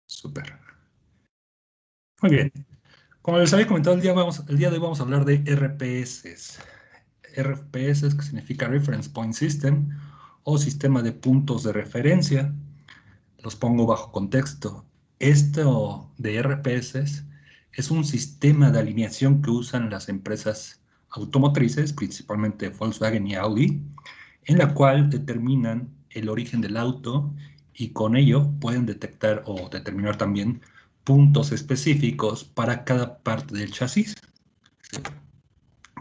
Súper. Muy bien. Como les había comentado, el día de hoy vamos a hablar de RPS. RPS, que significa Reference Point System, o sistema de puntos de referencia. Los pongo bajo contexto. Esto de RPS es un sistema de alineación que usan las empresas automotrices, principalmente Volkswagen y Audi, en la cual determinan el origen del auto y con ello pueden detectar o determinar también puntos específicos para cada parte del chasis.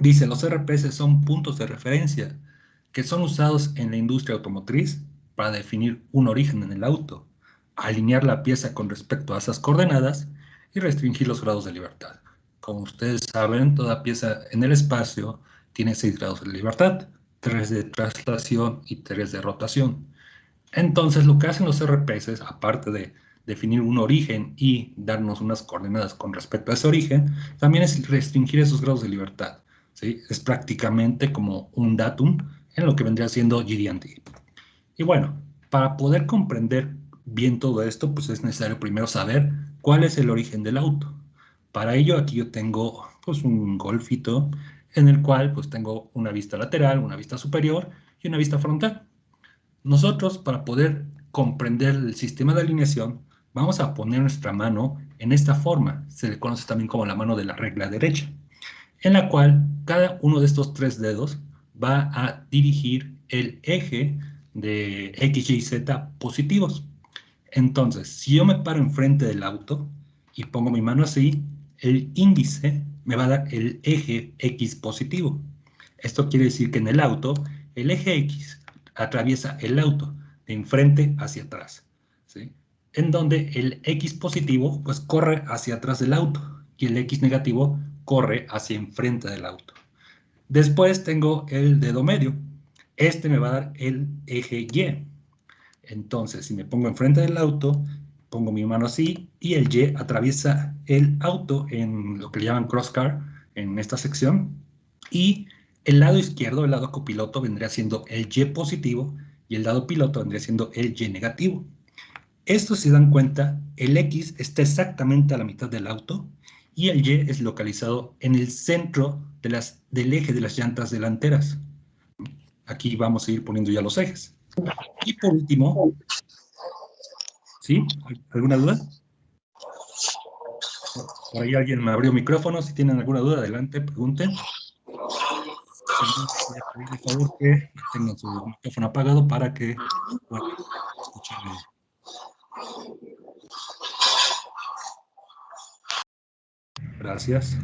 Dice, los RPS son puntos de referencia que son usados en la industria automotriz para definir un origen en el auto, alinear la pieza con respecto a esas coordenadas y restringir los grados de libertad. Como ustedes saben, toda pieza en el espacio tiene 6 grados de libertad, 3 de traslación y 3 de rotación. Entonces, lo que hacen los RPS, aparte de definir un origen y darnos unas coordenadas con respecto a ese origen, también es restringir esos grados de libertad. ¿Sí? Es prácticamente como un datum en lo que vendría siendo GD&T. Y bueno, para poder comprender bien todo esto, pues es necesario primero saber cuál es el origen del auto. Para ello, aquí yo tengo pues un golfito en el cual pues tengo una vista lateral, una vista superior y una vista frontal. Nosotros, para poder comprender el sistema de alineación, vamos a poner nuestra mano en esta forma. Se le conoce también como la mano de la regla derecha, en la cual cada uno de estos 3 dedos va a dirigir el eje de X, Y, Z positivos. Entonces, si yo me paro enfrente del auto y pongo mi mano así, el índice me va a dar el eje X positivo. Esto quiere decir que en el auto, el eje X atraviesa el auto de enfrente hacia atrás, ¿sí? En donde el X positivo pues corre hacia atrás del auto y el X negativo corre hacia enfrente del auto. Después tengo el dedo medio. Este me va a dar el eje Y. Entonces, si me pongo enfrente del auto, pongo mi mano así y el Y atraviesa el auto en lo que le llaman crosscar en esta sección. Y el lado izquierdo, el lado copiloto, vendría siendo el Y positivo y el lado piloto vendría siendo el Y negativo. Esto, si dan cuenta, el X está exactamente a la mitad del auto y el Y es localizado en el centro del eje de las llantas delanteras. Aquí vamos a ir poniendo ya los ejes. Y por último, ¿sí? ¿Alguna duda? Por ahí alguien me abrió micrófono. Si tienen alguna duda, adelante, pregunten. Voy a pedir de favor que tengan su micrófono apagado para que puedan escucharme. Gracias.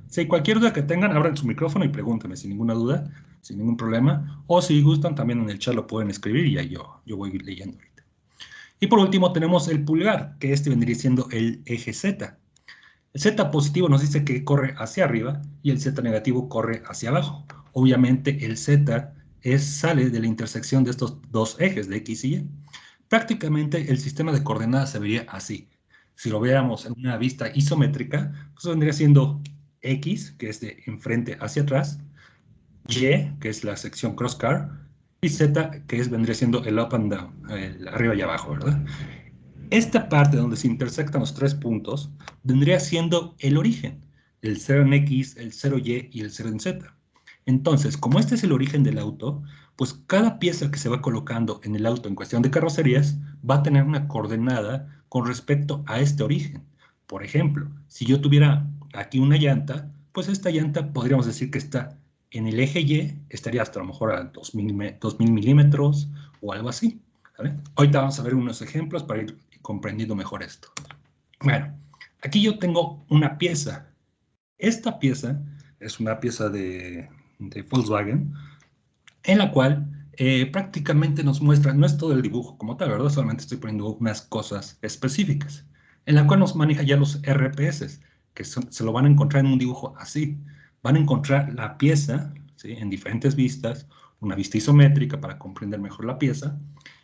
Si cualquier duda que tengan, abran su micrófono y pregúntenme sin ninguna duda, sin ningún problema. O si gustan, también en el chat lo pueden escribir y ahí yo voy leyendo ahorita. Y por último tenemos el pulgar, que este vendría siendo el eje Z. El Z positivo nos dice que corre hacia arriba y el Z negativo corre hacia abajo. Obviamente el Z sale de la intersección de estos dos ejes de X y Y. Prácticamente el sistema de coordenadas se vería así. Si lo viéramos en una vista isométrica, pues vendría siendo X, que es de enfrente hacia atrás, Y, que es la sección crosscar, y Z, que vendría siendo el up and down, el arriba y abajo, ¿verdad? Esta parte donde se intersectan los 3 puntos vendría siendo el origen, el 0 en X, el 0Y y el 0 en Z. Entonces, como este es el origen del auto, pues cada pieza que se va colocando en el auto en cuestión de carrocerías va a tener una coordenada con respecto a este origen. Por ejemplo, si yo tuviera aquí una llanta, pues esta llanta podríamos decir que está en el eje Y, estaría hasta a lo mejor a 2000 milímetros o algo así. ¿Vale? Ahorita vamos a ver unos ejemplos para ir comprendiendo mejor esto. Bueno, aquí yo tengo una pieza. Esta pieza es una pieza de Volkswagen, en la cual prácticamente nos muestra, no es todo el dibujo como tal, ¿verdad? Solamente estoy poniendo unas cosas específicas, en la cual nos maneja ya los RPS, que se lo van a encontrar en un dibujo así. Van a encontrar la pieza, ¿sí? En diferentes vistas, una vista isométrica para comprender mejor la pieza,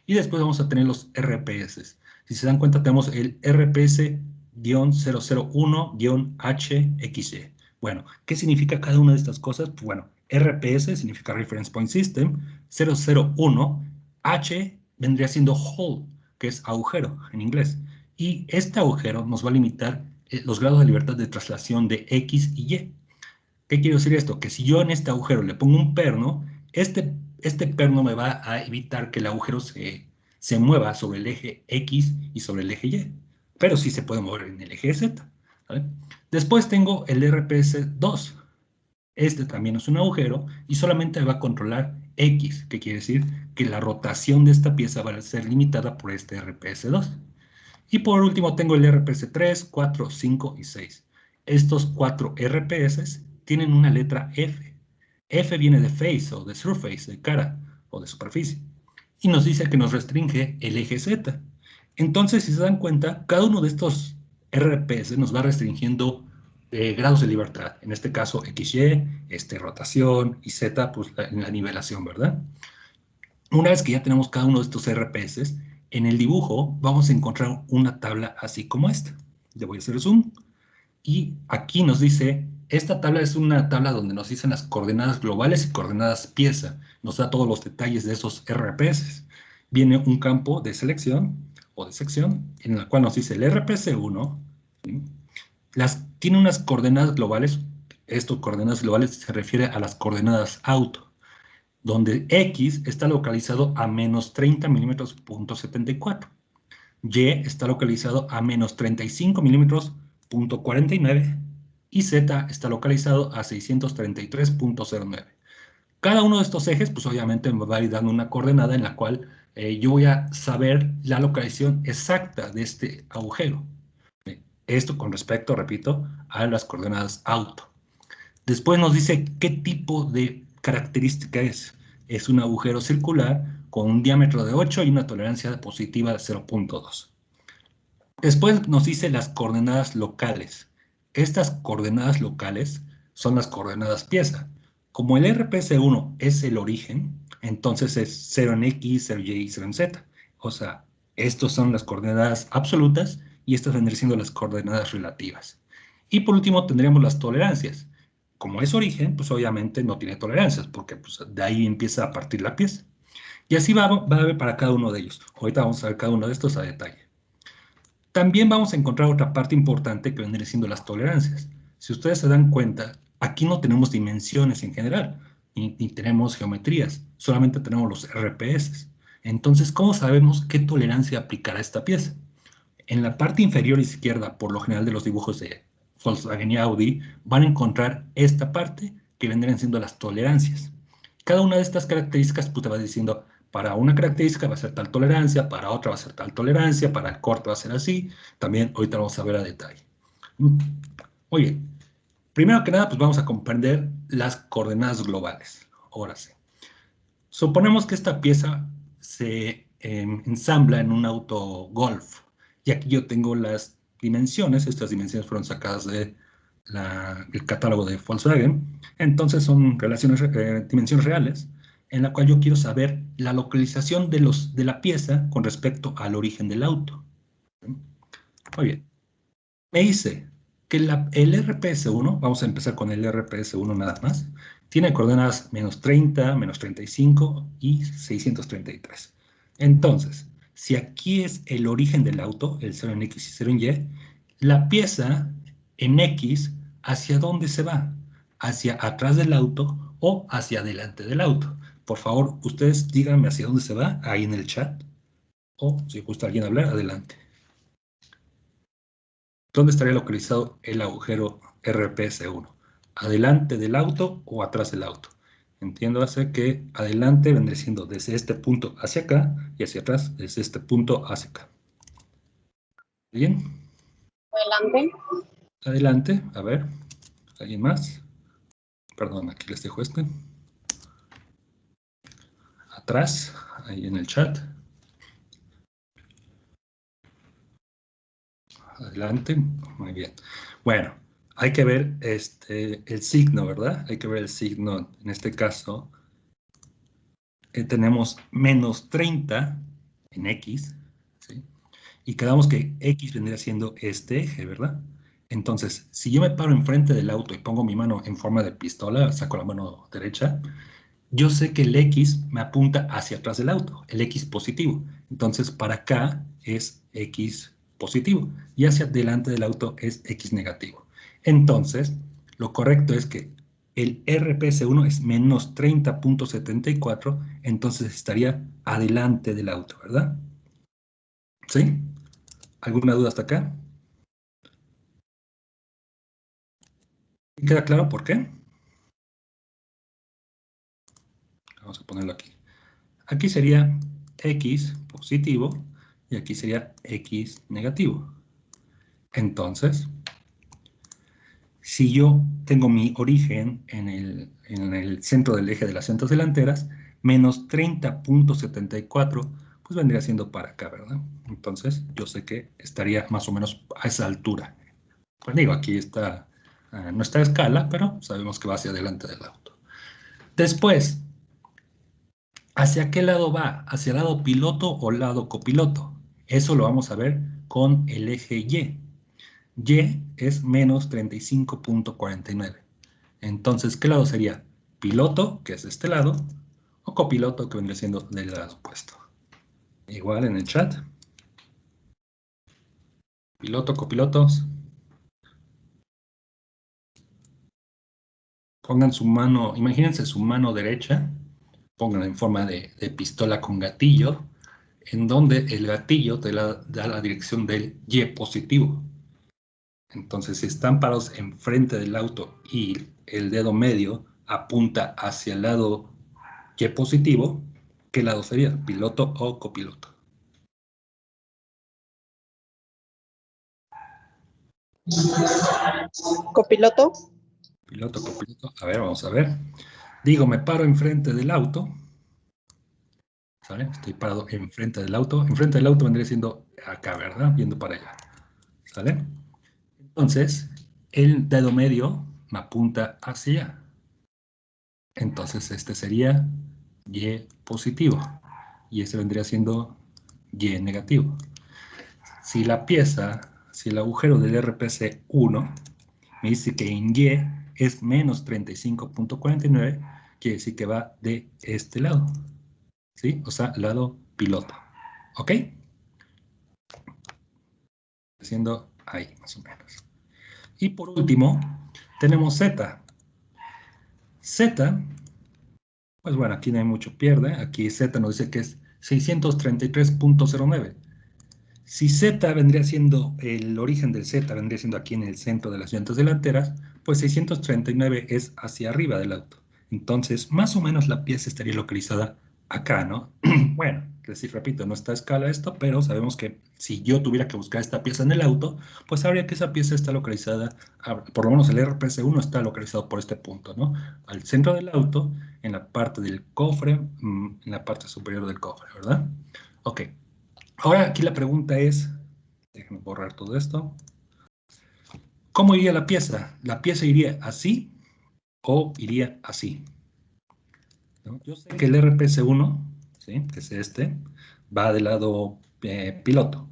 y después vamos a tener los RPS. Si se dan cuenta, tenemos el RPS-001-HXY. Bueno, ¿qué significa cada una de estas cosas? Pues bueno, RPS significa Reference Point System, 001, H vendría siendo hole, que es agujero en inglés, Y este agujero nos va a limitar los grados de libertad de traslación de X y Y. ¿Qué quiero decir esto? Que si yo en este agujero le pongo un perno, este perno me va a evitar que el agujero se mueva sobre el eje X y sobre el eje Y. Pero sí se puede mover en el eje Z. ¿Vale? Después tengo el RPS2. Este también es un agujero y solamente va a controlar X, que quiere decir que la rotación de esta pieza va a ser limitada por este RPS2. Y por último tengo el RPS3, 4, 5 y 6. Estos 4 RPS tienen una letra F. F viene de face o de surface, de cara o de superficie. Y nos dice que nos restringe el eje Z. Entonces, si se dan cuenta, cada uno de estos RPS nos va restringiendo grados de libertad. En este caso, XY, rotación y Z, pues la nivelación, ¿verdad? Una vez que ya tenemos cada uno de estos RPS, en el dibujo vamos a encontrar una tabla así como esta. Le voy a hacer zoom. Y aquí nos dice, esta tabla es una tabla donde nos dicen las coordenadas globales y coordenadas pieza. Nos da todos los detalles de esos RPS. Viene un campo de selección o de sección en el cual nos dice el RPS1. ¿Sí? Tiene unas coordenadas globales. Estas coordenadas globales se refiere a las coordenadas auto, donde X está localizado a menos 30 milímetros punto 74. Y está localizado a menos 35 milímetros punto 49 y Z está localizado a 633.09. Cada uno de estos ejes, pues obviamente me va a ir dando una coordenada en la cual yo voy a saber la localización exacta de este agujero. Esto con respecto, repito, a las coordenadas auto. Después nos dice qué tipo de característica es. Es un agujero circular con un diámetro de 8 y una tolerancia positiva de 0.2. Después nos dice las coordenadas locales. Estas coordenadas locales son las coordenadas pieza. Como el RPS1 es el origen, entonces es 0 en X, 0 en Y y 0 en Z. O sea, estas son las coordenadas absolutas y estas vendrían siendo las coordenadas relativas. Y por último tendríamos las tolerancias. Como es origen, pues obviamente no tiene tolerancias, porque pues, de ahí empieza a partir la pieza. Y así va a haber para cada uno de ellos. Ahorita vamos a ver cada uno de estos a detalle. También vamos a encontrar otra parte importante que vendría siendo las tolerancias. Si ustedes se dan cuenta, aquí no tenemos dimensiones en general, ni tenemos geometrías, solamente tenemos los RPS. Entonces, ¿cómo sabemos qué tolerancia aplicar a esta pieza? En la parte inferior izquierda, por lo general de los dibujos de Volkswagen y Audi, van a encontrar esta parte que vendrían siendo las tolerancias. Cada una de estas características pues, te va diciendo, para una característica va a ser tal tolerancia, para otra va a ser tal tolerancia, para el corte va a ser así. También ahorita vamos a ver a detalle. Muy bien. Primero que nada, pues vamos a comprender las coordenadas globales. Ahora sí. Suponemos que esta pieza se ensambla en un auto Golf. Y aquí yo tengo las dimensiones. Estas dimensiones fueron sacadas del catálogo de Volkswagen. Entonces son dimensiones reales en la cual yo quiero saber la localización de la pieza con respecto al origen del auto. Muy bien. Me dice que el RPS1, vamos a empezar con el RPS1 nada más, tiene coordenadas menos 30, menos 35 y 633. Entonces, si aquí es el origen del auto, el 0 en X y 0 en Y, la pieza en X, ¿hacia dónde se va? ¿Hacia atrás del auto o hacia adelante del auto? Por favor, ustedes díganme hacia dónde se va, ahí en el chat, o si gusta alguien hablar, adelante. ¿Dónde estaría localizado el agujero RPS1? ¿Adelante del auto o atrás del auto? Entiéndase que adelante vendría siendo desde este punto hacia acá y hacia atrás desde este punto hacia acá. ¿Bien? Adelante. Adelante, a ver, ¿alguien más? Perdón, aquí les dejo este. Atrás, ahí en el chat. Adelante, muy bien. Bueno, hay que ver el signo, ¿verdad? Hay que ver el signo, en este caso, tenemos menos 30 en X, ¿sí? Y quedamos que X vendría siendo este eje, ¿verdad? Entonces, si yo me paro enfrente del auto y pongo mi mano en forma de pistola, saco la mano derecha, yo sé que el X me apunta hacia atrás del auto, el X positivo. Entonces, para acá es X positivo y hacia delante del auto es X negativo. Entonces, lo correcto es que el RPS1 es menos 30.74, entonces estaría adelante del auto, ¿verdad? ¿Sí? ¿Alguna duda hasta acá? ¿Queda claro por qué? Vamos a ponerlo aquí. Aquí sería X positivo y aquí sería X negativo. Entonces, si yo tengo mi origen en el centro del eje de las llantas delanteras, menos 30.74, pues vendría siendo para acá, ¿verdad? Entonces, yo sé que estaría más o menos a esa altura. Pues digo, aquí está, no está a escala, pero sabemos que va hacia adelante del auto. Después, ¿hacia qué lado va? ¿Hacia el lado piloto o lado copiloto? Eso lo vamos a ver con el eje Y. Y es menos 35.49. Entonces, ¿qué lado sería? Piloto, que es de este lado, o copiloto, que vendría siendo del lado opuesto. Igual en el chat. Piloto, copilotos. Pongan su mano, imagínense su mano derecha, pónganla en forma de pistola con gatillo, en donde el gatillo te da la dirección del Y positivo. Entonces, si están parados enfrente del auto y el dedo medio apunta hacia el lado Y positivo, ¿qué lado sería? ¿Piloto o copiloto? Copiloto. Piloto, copiloto. A ver, vamos a ver. Digo, me paro enfrente del auto. ¿Sale? Estoy parado enfrente del auto. Enfrente del auto vendría siendo acá, ¿verdad? Viendo para allá. ¿Sale? Entonces, el dedo medio me apunta hacia allá. Entonces, este sería Y positivo. Y este vendría siendo Y negativo. Si la pieza, si el agujero del RPC 1 me dice que en Y es menos 35.49, quiere decir que va de este lado. ¿Sí? O sea, lado piloto. ¿Ok? Haciendo ahí, más o menos. Y por último, tenemos Z. Z, pues bueno, aquí no hay mucho pierde. Aquí Z nos dice que es 633.09. Si Z vendría siendo, el origen del Z vendría siendo aquí en el centro de las llantas delanteras, pues 639 es hacia arriba del auto. Entonces, más o menos la pieza estaría localizada acá, ¿no? Bueno, les repito, no está a escala esto, pero sabemos que si yo tuviera que buscar esta pieza en el auto, pues sabría que esa pieza está localizada, por lo menos el RPS1 está localizado por este punto, ¿no? Al centro del auto, en la parte del cofre, en la parte superior del cofre, ¿verdad? Ok. Ahora aquí la pregunta es, déjenme borrar todo esto. ¿Cómo iría la pieza? ¿La pieza iría así o iría así? ¿No? Yo sé que el RPS1, ¿sí? Que es este, va del lado piloto.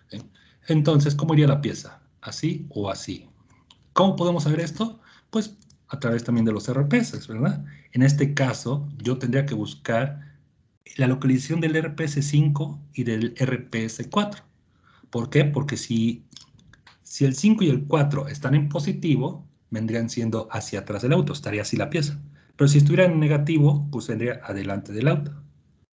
¿Sí? Entonces, ¿cómo iría la pieza? ¿Así o así? ¿Cómo podemos saber esto? Pues a través también de los RPS, ¿verdad? En este caso, yo tendría que buscar la localización del RPS5 y del RPS4. ¿Por qué? Porque si el 5 y el 4 están en positivo, vendrían siendo hacia atrás del auto, estaría así la pieza. Pero si estuviera en negativo, pues vendría adelante del auto.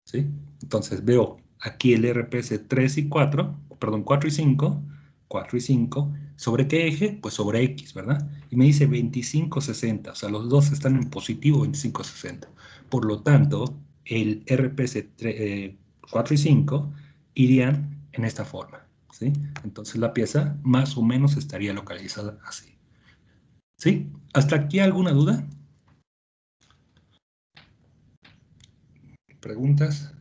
¿Sí? Entonces veo aquí el RPS 3 y 4, perdón, 4 y 5, 4 y 5, ¿sobre qué eje? Pues sobre X, ¿verdad? Y me dice 25-60, o sea, los dos están en positivo 25-60. Por lo tanto, el RPS 4 y 5 irían en esta forma, ¿sí? Entonces la pieza más o menos estaría localizada así. ¿Sí? ¿Hasta aquí alguna duda? ¿Preguntas?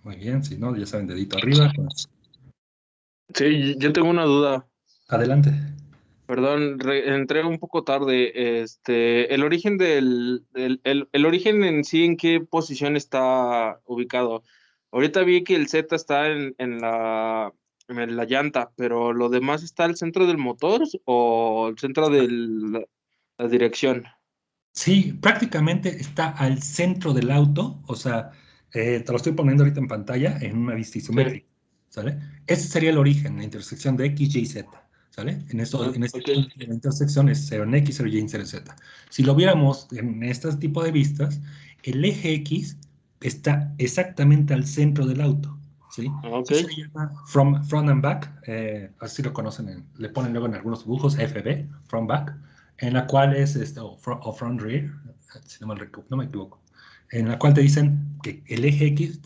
Muy bien, si no, ya saben, dedito arriba. Pues, Sí, yo tengo una duda. adelante. Perdón, entré un poco tarde. El origen el origen en sí, ¿en qué posición está ubicado? Ahorita vi que el Z está en la llanta, pero ¿lo demás está al centro del motor o al centro de la dirección? Sí, prácticamente está al centro del auto, o sea, Te lo estoy poniendo ahorita en pantalla en una vista isométrica, ¿sale? Este sería el origen, la intersección de X, Y, Z, ¿sale? En este Ok. punto de la intersección es 0 en X, 0 en Y, 0 en Z. Si lo viéramos en este tipo de vistas, el eje X está exactamente al centro del auto, ¿sí? Ok. Y se le llama front and back, así lo conocen, le ponen luego en algunos dibujos FB, front back, en la cual es o front rear, si no me equivoco, en la cual te dicen que el eje X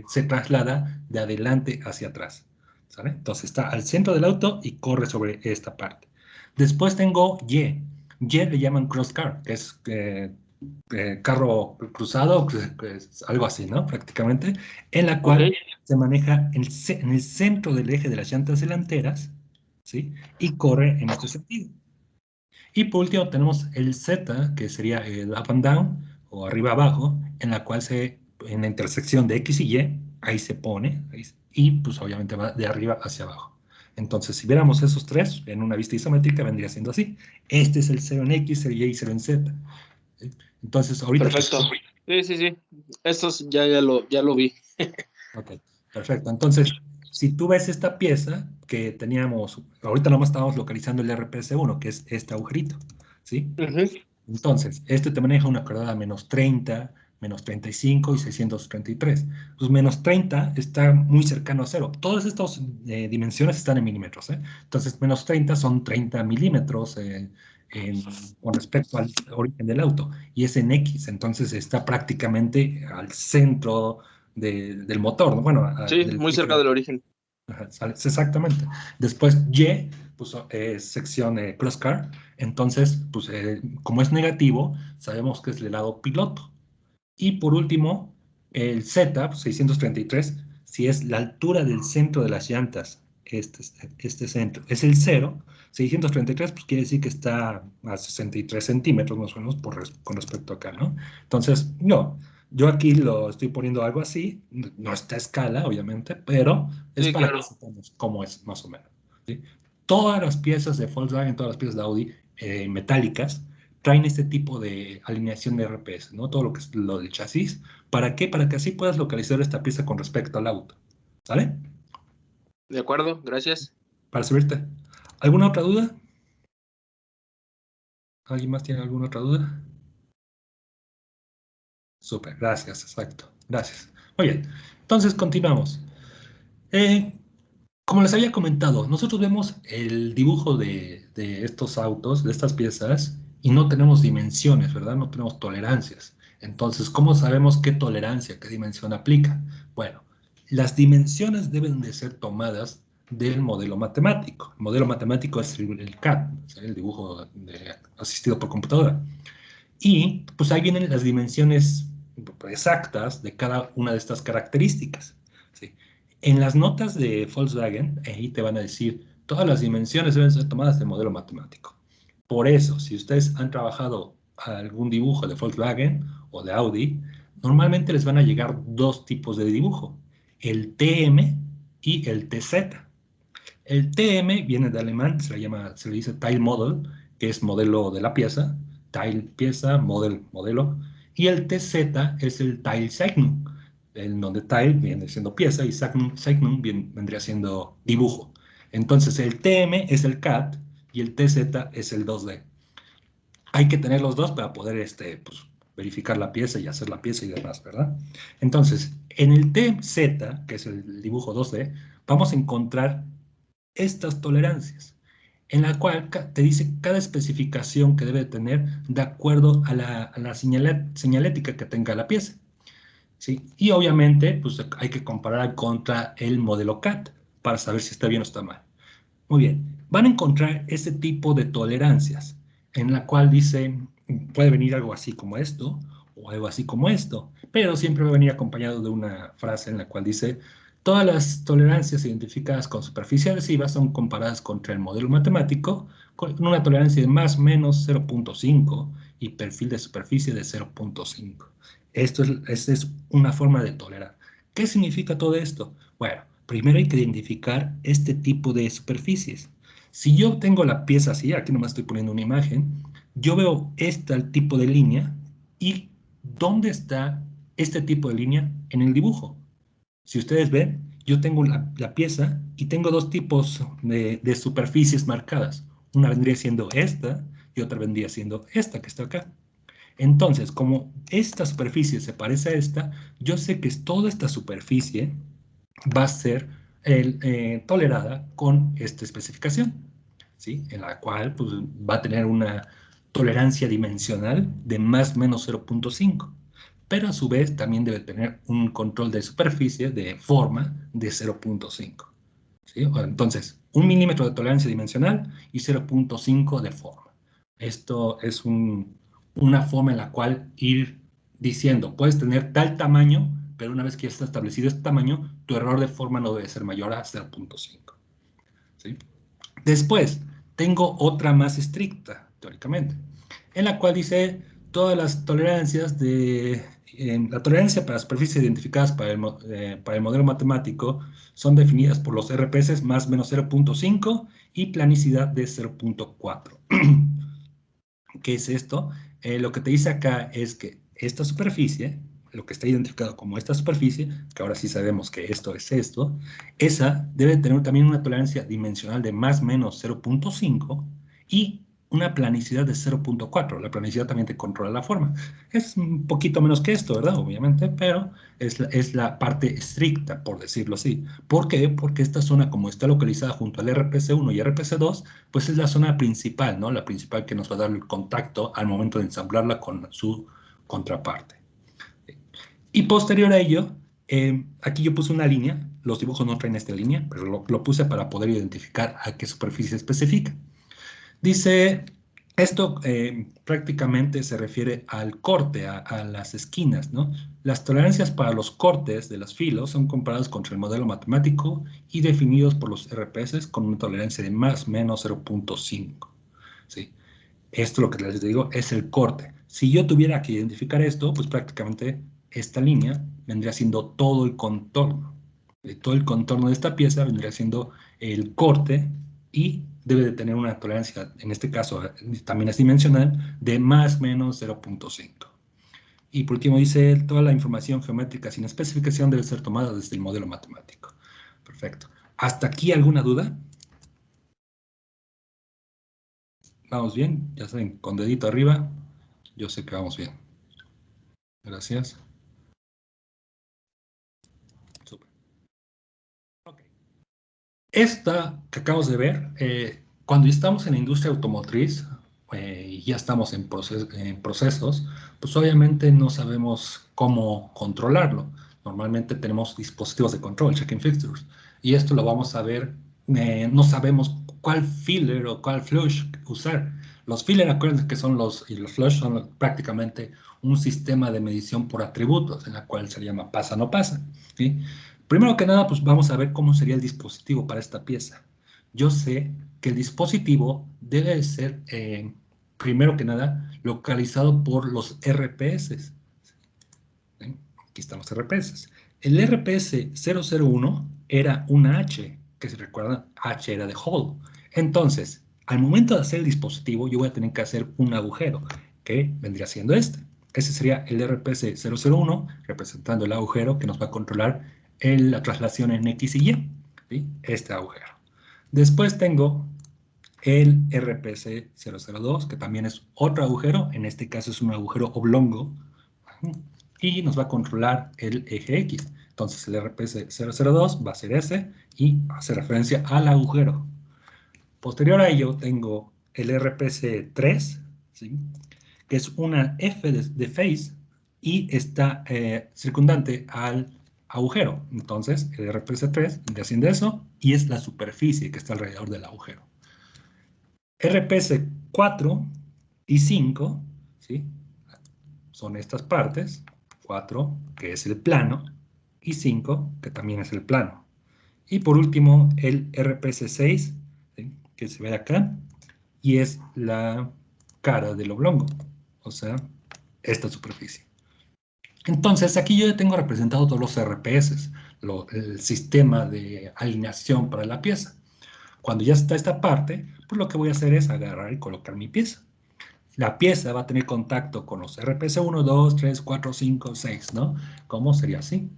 se traslada de adelante hacia atrás, ¿sale? Entonces está al centro del auto y corre sobre esta parte. Después tengo Y. Y le llaman crosscar, que es carro cruzado, que es algo así, ¿no? Prácticamente, en la Ok. cual se maneja en el centro del eje de las llantas delanteras, ¿sí? Y corre en este sentido. Y por último tenemos el Z, que sería el up and down, o arriba abajo, en la cual en la intersección de X y Y, ahí se pone, y pues obviamente va de arriba hacia abajo. Entonces, si viéramos esos tres en una vista isométrica, vendría siendo así. Este es el 0 en X, el Y y 0 en Z. ¿Sí? Entonces, ahorita Perfecto. Sí, sí, sí. Estos ya lo vi. Ok, perfecto. Entonces, si tú ves esta pieza que teníamos, ahorita nomás estábamos localizando el RPS1, que es este agujerito, ¿sí? Ujú. Entonces, este te maneja una coordenada -30, -35 y 633. Pues -30 está muy cercano a cero. Todas estas dimensiones están en milímetros, ¿eh? Entonces, -30 son 30 milímetros en- con respecto al origen del auto. Y es en X, entonces está prácticamente al centro del motor, ¿no? Bueno, Sí, del muy cerca eje. del origen. Ajá, exactamente. Después Y, pues sección crosscar. Entonces, pues como es negativo, sabemos que es el lado piloto. Y por último, el Z, pues, 633, si es la altura del centro de las llantas, este centro, es el 0. 633, pues quiere decir que está a 63 centímetros más o menos con respecto acá, ¿no? Entonces, no, yo aquí lo estoy poniendo algo así, no está a escala, obviamente, pero es Sí, para claro. que sepamos cómo es más o menos, ¿sí? Todas las piezas de Volkswagen, todas las piezas de Audi metálicas, traen este tipo de alineación de RPS, ¿no? Todo lo que es lo del chasis. ¿Para qué? Para que así puedas localizar esta pieza con respecto al auto. ¿Sale? De acuerdo, gracias. Para servirte. ¿Alguna otra duda? ¿Alguien más tiene alguna otra duda? Súper, gracias, exacto. Gracias. Muy bien. Entonces, continuamos. Eh, Como les había comentado, nosotros vemos el dibujo de estos autos, de estas piezas, y no tenemos dimensiones, ¿verdad? No tenemos tolerancias. Entonces, ¿cómo sabemos qué tolerancia, qué dimensión aplica? Bueno, las dimensiones deben de ser tomadas del modelo matemático. El modelo matemático es el CAD, ¿sí? El dibujo asistido por computadora. Y pues ahí vienen las dimensiones exactas de cada una de estas características, ¿sí? En las notas de Volkswagen, ahí te van a decir, todas las dimensiones deben ser tomadas del modelo matemático. Por eso, si ustedes han trabajado algún dibujo de Volkswagen o de Audi, normalmente les van a llegar dos tipos de dibujo, el TM y el TZ. El TM viene de alemán, se le dice Tile Model, que es modelo de la pieza, Tile pieza, model modelo, y el TZ es el Tile Zeichnung, en donde Tile viene siendo pieza y Zeichnung vendría siendo dibujo. Entonces el TM es el CAD y el TZ es el 2D. Hay que tener los dos para poder pues, verificar la pieza y hacer la pieza y demás, ¿verdad? Entonces, en el TZ, que es el dibujo 2D, vamos a encontrar estas tolerancias, en la cual te dice cada especificación que debe tener de acuerdo a la señalética que tenga la pieza, ¿sí? Y obviamente, pues hay que comparar contra el modelo CAT para saber si está bien o está mal. Muy bien, van a encontrar este tipo de tolerancias, en la cual dice, puede venir algo así como esto, o algo así como esto, pero siempre va a venir acompañado de una frase en la cual dice, todas las tolerancias identificadas con superficie adhesiva son comparadas contra el modelo matemático, con una tolerancia de más o menos 0.5 y perfil de superficie de 0.5. Esta es una forma de tolerar. ¿Qué significa todo esto? Bueno, primero hay que identificar este tipo de superficies. Si yo tengo la pieza así, aquí nomás estoy poniendo una imagen, yo veo este tipo de línea y dónde está este tipo de línea en el dibujo. Si ustedes ven, yo tengo la pieza y tengo dos tipos de superficies marcadas. Una vendría siendo esta y otra vendría siendo esta que está acá. Entonces, como esta superficie se parece a esta, yo sé que toda esta superficie va a ser tolerada con esta especificación, ¿sí? En la cual pues, va a tener una tolerancia dimensional de más o menos 0.5, pero a su vez también debe tener un control de superficie de forma de 0.5. ¿Sí? Entonces, 1 milímetro de tolerancia dimensional y 0.5 de forma. Esto es una forma en la cual ir diciendo, puedes tener tal tamaño, pero una vez que ya está establecido este tamaño, tu error de forma no debe ser mayor a 0.5. ¿Sí? Después, tengo otra más estricta, teóricamente, en la cual dice todas las tolerancias la tolerancia para superficies identificadas para el modelo matemático son definidas por los RPS más o menos 0.5 y planicidad de 0.4. ¿Qué es esto? Lo que te dice acá es que esta superficie, lo que está identificado como esta superficie, que ahora sí sabemos que esto es esto, esa debe tener también una tolerancia dimensional de más o menos 0.5 y una planicidad de 0.4. La planicidad también te controla la forma. Es un poquito menos que esto, ¿verdad? Obviamente, pero es la parte estricta, por decirlo así. ¿Por qué? Porque esta zona, como está localizada junto al RPC1 y RPC2, pues es la zona principal, ¿no? La principal que nos va a dar el contacto al momento de ensamblarla con su contraparte. Y posterior a ello, aquí yo puse una línea, los dibujos no traen esta línea, pero lo puse para poder identificar a qué superficie específica. Dice, esto prácticamente se refiere al corte, a las esquinas, ¿no? Las tolerancias para los cortes de los filos son comparados contra el modelo matemático y definidos por los RPS con una tolerancia de más o menos 0.5, ¿sí? Esto lo que les digo es el corte. Si yo tuviera que identificar esto, pues prácticamente esta línea vendría siendo todo el contorno. Todo el contorno de esta pieza vendría siendo el corte y debe de tener una tolerancia, en este caso también es dimensional, de más o menos 0.5. Y por último dice, toda la información geométrica sin especificación debe ser tomada desde el modelo matemático. Perfecto. ¿Hasta aquí alguna duda? ¿Vamos bien? Ya saben, con dedito arriba, yo sé que vamos bien. Gracias. Super. Okay. Esta que acabamos de ver, cuando estamos en la industria automotriz y ya estamos en procesos, pues obviamente no sabemos cómo controlarlo. Normalmente tenemos dispositivos de control, checking fixtures, y esto lo vamos a ver, no sabemos cuál filler o cuál flush usar. Los filler, acuérdense que son y los flush son prácticamente un sistema de medición por atributos, en la cual se llama pasa no pasa, ¿sí? Primero que nada, pues vamos a ver cómo sería el dispositivo para esta pieza. Yo sé que el dispositivo debe ser, primero que nada, localizado por los RPS. ¿Sí? Aquí están los RPS. El RPS 001 era una H, que si recuerdan, H era de hole. Entonces, al momento de hacer el dispositivo, yo voy a tener que hacer un agujero, que vendría siendo este. Ese sería el RPS 001, representando el agujero que nos va a controlar la traslación en X y Y, ¿sí? Este agujero. Después tengo el RPC 002, que también es otro agujero, en este caso es un agujero oblongo, y nos va a controlar el eje X. Entonces el RPC 002 va a ser ese y hace referencia al agujero. Posterior a ello tengo el RPC 3, ¿sí? Que es una F de phase y está circundante al agujero. Entonces, el RPC3 desciende eso y es la superficie que está alrededor del agujero. RPC4 y 5, ¿sí? Son estas partes. 4, que es el plano, y 5, que también es el plano. Y por último, el RPC6, ¿sí? Que se ve acá, y es la cara del oblongo, o sea, esta superficie. Entonces, aquí yo ya tengo representado todos los RPS, el sistema de alineación para la pieza. Cuando ya está esta parte, pues lo que voy a hacer es agarrar y colocar mi pieza. La pieza va a tener contacto con los RPS 1, 2, 3, 4, 5, 6, ¿no? ¿Cómo sería así?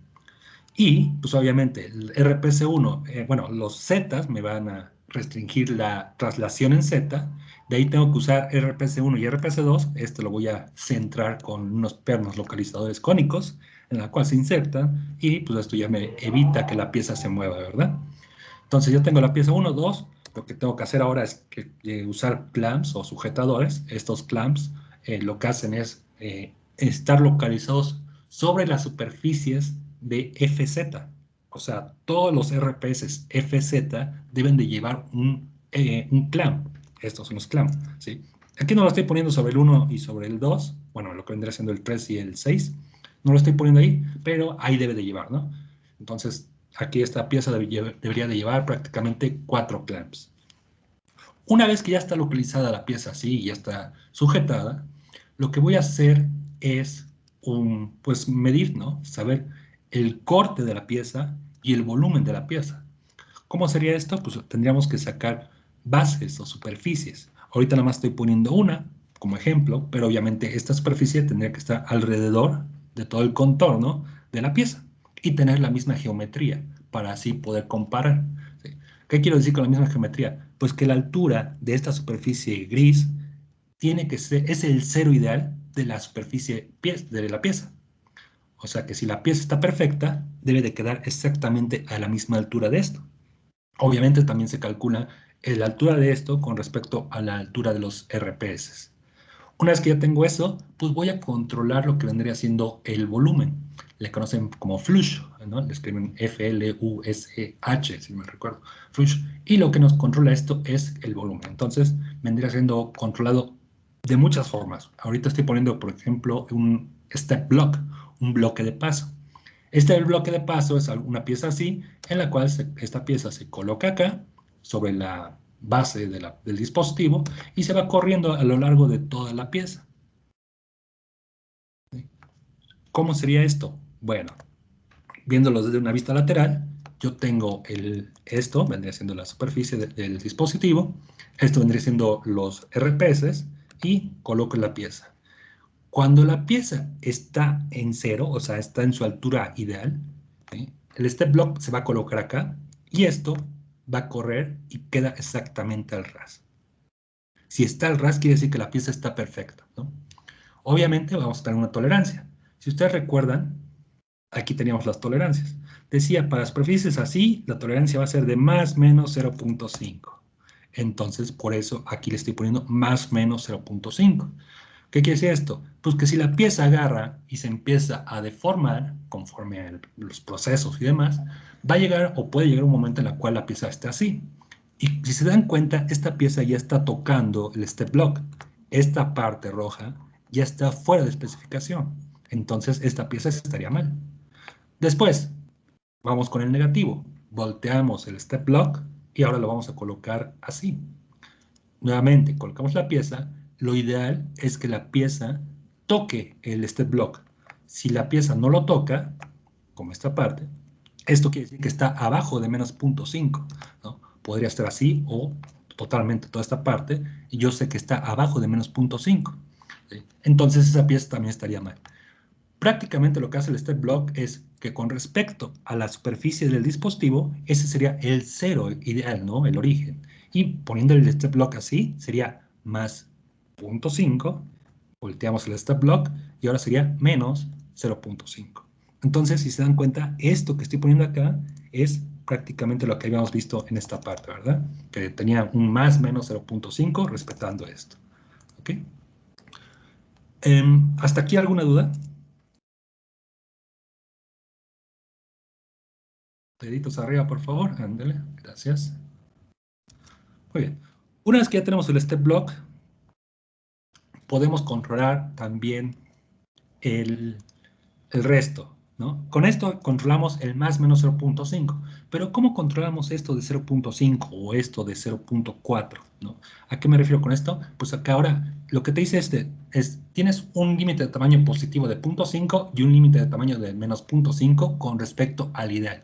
Y, pues obviamente, el RPC1, bueno, los zetas me van a restringir la traslación en Z. De ahí tengo que usar RPC1 y RPC2. Este lo voy a centrar con unos pernos localizadores cónicos, en la cual se insertan, y pues esto ya me evita que la pieza se mueva, ¿verdad? Entonces yo tengo la pieza 1, 2. Lo que tengo que hacer ahora es usar clamps o sujetadores. Estos clamps lo que hacen es estar localizados sobre las superficies de FZ. O sea, todos los RPS FZ deben de llevar un clamp. Estos son los clamps, ¿sí? Aquí no lo estoy poniendo sobre el 1 y sobre el 2. Bueno, lo que vendría siendo el 3 y el 6. No lo estoy poniendo ahí, pero ahí debe de llevar, ¿no? Entonces, aquí esta pieza debería de llevar prácticamente 4 clamps. Una vez que ya está localizada la pieza así y ya está sujetada, lo que voy a hacer es pues medir, ¿no? Saber el corte de la pieza y el volumen de la pieza. ¿Cómo sería esto? Pues tendríamos que sacar bases o superficies. Ahorita nada más estoy poniendo una como ejemplo, pero obviamente esta superficie tendría que estar alrededor de todo el contorno de la pieza y tener la misma geometría para así poder comparar. ¿Sí? ¿Qué quiero decir con la misma geometría? Pues que la altura de esta superficie gris tiene que ser, es el cero ideal de la superficie de la pieza. O sea que si la pieza está perfecta, debe de quedar exactamente a la misma altura de esto. Obviamente también se calcula la altura de esto con respecto a la altura de los RPS. Una vez que ya tengo eso, pues voy a controlar lo que vendría siendo el volumen. Le conocen como flush, ¿no? Le escriben F-L-U-S-H, si me recuerdo. Flush. Y lo que nos controla esto es el volumen. Entonces, vendría siendo controlado de muchas formas. Ahorita estoy poniendo, por ejemplo, un step block, un bloque de paso. Este bloque de paso es una pieza así, en la cual esta pieza se coloca acá, sobre la base del dispositivo, y se va corriendo a lo largo de toda la pieza. ¿Cómo sería esto? Bueno, viéndolo desde una vista lateral, yo tengo esto, vendría siendo la superficie del dispositivo, esto vendría siendo los RPS, y coloco la pieza. Cuando la pieza está en cero, o sea, está en su altura ideal, ¿sí? El step block se va a colocar acá y esto va a correr y queda exactamente al ras. Si está al ras, quiere decir que la pieza está perfecta, ¿no? Obviamente vamos a tener una tolerancia. Si ustedes recuerdan, aquí teníamos las tolerancias. Decía, para superficies así, la tolerancia va a ser de más menos 0.5. Entonces, por eso aquí le estoy poniendo más menos 0.5. ¿Qué quiere decir esto? Pues que si la pieza agarra y se empieza a deformar conforme a los procesos y demás, va a llegar o puede llegar un momento en el cual la pieza esté así. Y si se dan cuenta, esta pieza ya está tocando el step block. Esta parte roja ya está fuera de especificación. Entonces esta pieza estaría mal. Después, vamos con el negativo. Volteamos el step block y ahora lo vamos a colocar así. Nuevamente, colocamos la pieza. Lo ideal es que la pieza toque el step block. Si la pieza no lo toca, como esta parte, esto quiere decir que está abajo de menos 0.5, ¿no? Podría estar así o totalmente toda esta parte, y yo sé que está abajo de menos 0.5. ¿Sí? Entonces esa pieza también estaría mal. Prácticamente lo que hace el step block es que con respecto a la superficie del dispositivo, ese sería el cero ideal, ¿no? El origen. Y poniendo el step block así, sería más 0.5, volteamos el step block y ahora sería menos 0.5. Entonces, si se dan cuenta, esto que estoy poniendo acá es prácticamente lo que habíamos visto en esta parte, ¿verdad? Que tenía un más menos 0.5 respetando esto. ¿Ok? ¿Hasta aquí alguna duda? Deditos arriba, por favor. Ándale, gracias. Muy bien. Una vez que ya tenemos el step block, podemos controlar también el, el resto, ¿no? Con esto controlamos el más menos 0.5. Pero ¿cómo controlamos esto de 0.5 o esto de 0.4, ¿no? ¿A qué me refiero con esto? Pues acá ahora lo que te dice tienes un límite de tamaño positivo de 0.5 y un límite de tamaño de menos 0.5 con respecto al ideal.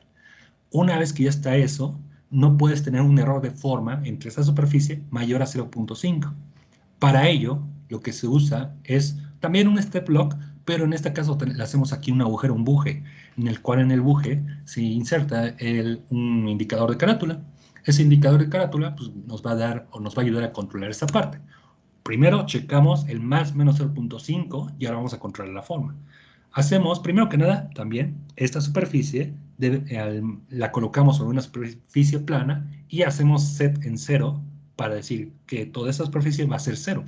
Una vez que ya está eso, no puedes tener un error de forma entre esa superficie mayor a 0.5. Para ello, lo que se usa es también un step lock, pero en este caso le hacemos aquí un agujero, un buje, en el cual en el buje se inserta un indicador de carátula. Ese indicador de carátula pues, nos va a dar o nos va a ayudar a controlar esta parte. Primero checamos el más menos 0.5 y ahora vamos a controlar la forma. Hacemos, primero que nada, también esta superficie la colocamos sobre una superficie plana y hacemos set en 0 para decir que toda esa superficie va a ser 0.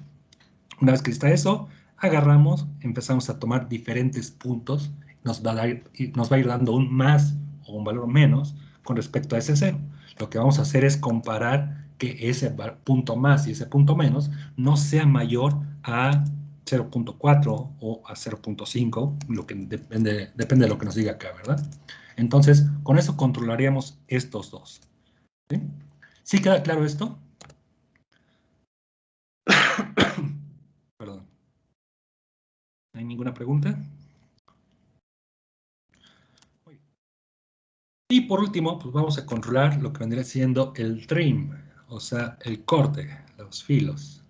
Una vez que está eso, agarramos, empezamos a tomar diferentes puntos, nos va a ir dando un más o un valor menos con respecto a ese 0. Lo que vamos a hacer es comparar que ese punto más y ese punto menos no sea mayor a 0.4 o a 0.5, lo que depende de lo que nos diga acá, ¿verdad? Entonces, con eso controlaríamos estos dos. ¿Sí? ¿Sí queda claro esto? Perdón. ¿No hay ninguna pregunta? Y por último, pues vamos a controlar lo que vendría siendo el trim, o sea, el corte, los filos.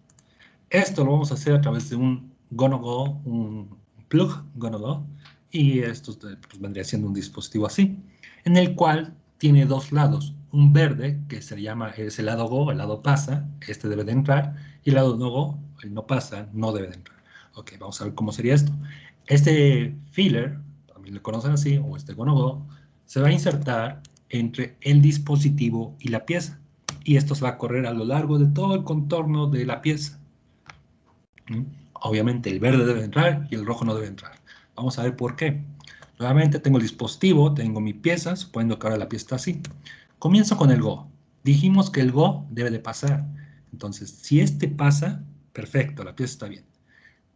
Esto lo vamos a hacer a través de un GoNoGo, un plug GoNoGo, y esto pues, vendría siendo un dispositivo así, en el cual tiene dos lados. Un verde, que se llama, es el lado Go, el lado pasa, este debe de entrar, y el lado no Go, el no pasa, no debe de entrar. Ok, vamos a ver cómo sería esto. Este filler, también lo conocen así, o este GoNoGo, se va a insertar entre el dispositivo y la pieza. Y esto se va a correr a lo largo de todo el contorno de la pieza. Obviamente el verde debe entrar y el rojo no debe entrar. Vamos a ver por qué. Nuevamente tengo el dispositivo, tengo mi pieza, suponiendo que ahora la pieza está así. Comienzo con el Go. Dijimos que el Go debe de pasar. Entonces, si este pasa, perfecto, la pieza está bien.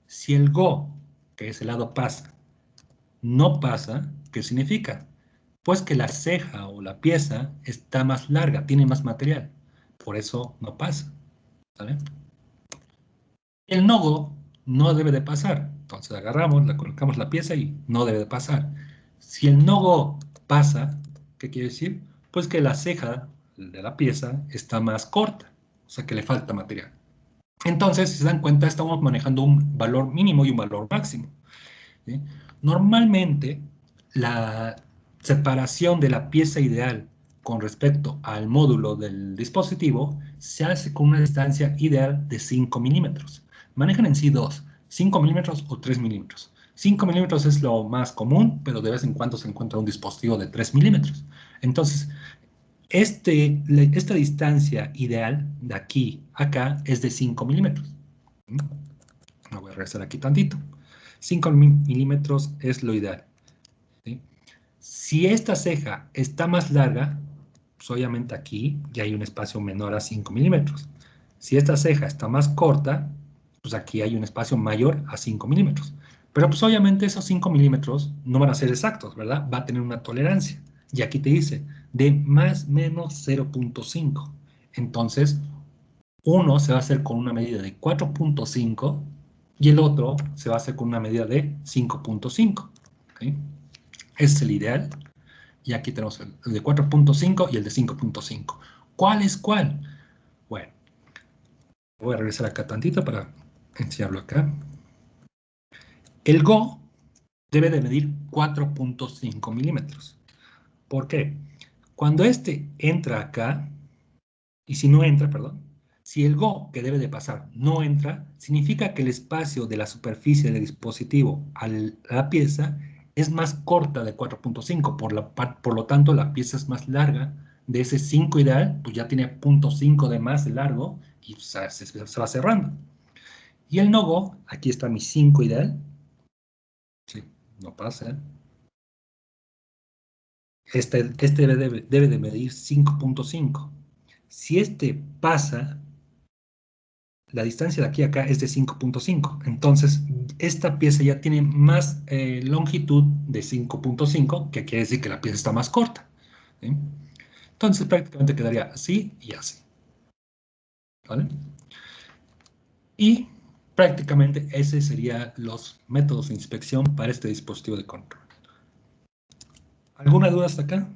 Si el Go, que es el lado pasa, no pasa, ¿qué significa? Pues que la ceja o la pieza está más larga, tiene más material. Por eso no pasa. ¿Vale? El no-go no debe de pasar. Entonces agarramos, le colocamos la pieza y no debe de pasar. Si el no-go pasa, ¿qué quiere decir? Pues que la ceja de la pieza está más corta, o sea que le falta material. Entonces, si se dan cuenta, estamos manejando un valor mínimo y un valor máximo. ¿Sí? Normalmente, la separación de la pieza ideal con respecto al módulo del dispositivo se hace con una distancia ideal de 5 milímetros. Manejan en sí dos, 5 milímetros o 3 milímetros. 5 milímetros es lo más común, pero de vez en cuando se encuentra un dispositivo de 3 milímetros. Entonces, esta distancia ideal de aquí a acá es de 5 milímetros. Me voy a regresar aquí tantito. 5 milímetros es lo ideal. ¿Sí? Si esta ceja está más larga, pues obviamente aquí ya hay un espacio menor a 5 milímetros. Si esta ceja está más corta, pues aquí hay un espacio mayor a 5 milímetros. Pero pues obviamente esos 5 milímetros no van a ser exactos, ¿verdad? Va a tener una tolerancia. Y aquí te dice de más menos 0.5. Entonces, uno se va a hacer con una medida de 4.5 y el otro se va a hacer con una medida de 5.5. ¿Okay? Ese es el ideal. Y aquí tenemos el de 4.5 y el de 5.5. ¿Cuál es cuál? Bueno, voy a regresar acá tantito para enseñarlo acá. El Go debe de medir 4.5 milímetros. ¿Por qué? Cuando este entra acá, y si no entra, perdón, si el Go que debe de pasar no entra, significa que el espacio de la superficie del dispositivo a la pieza es más corta de 4.5, por lo tanto la pieza es más larga. De ese 5 ideal, pues ya tiene 0.5 de más de largo y se va cerrando. Y el no-go, aquí está mi 5 ideal. Sí, no pasa. Este debe de medir 5.5. Si este pasa, la distancia de aquí a acá es de 5.5. Entonces, esta pieza ya tiene más longitud de 5.5, que quiere decir que la pieza está más corta. ¿Sí? Entonces, prácticamente quedaría así y así. ¿Vale? Y prácticamente ese serían los métodos de inspección para este dispositivo de control. ¿Alguna duda hasta acá?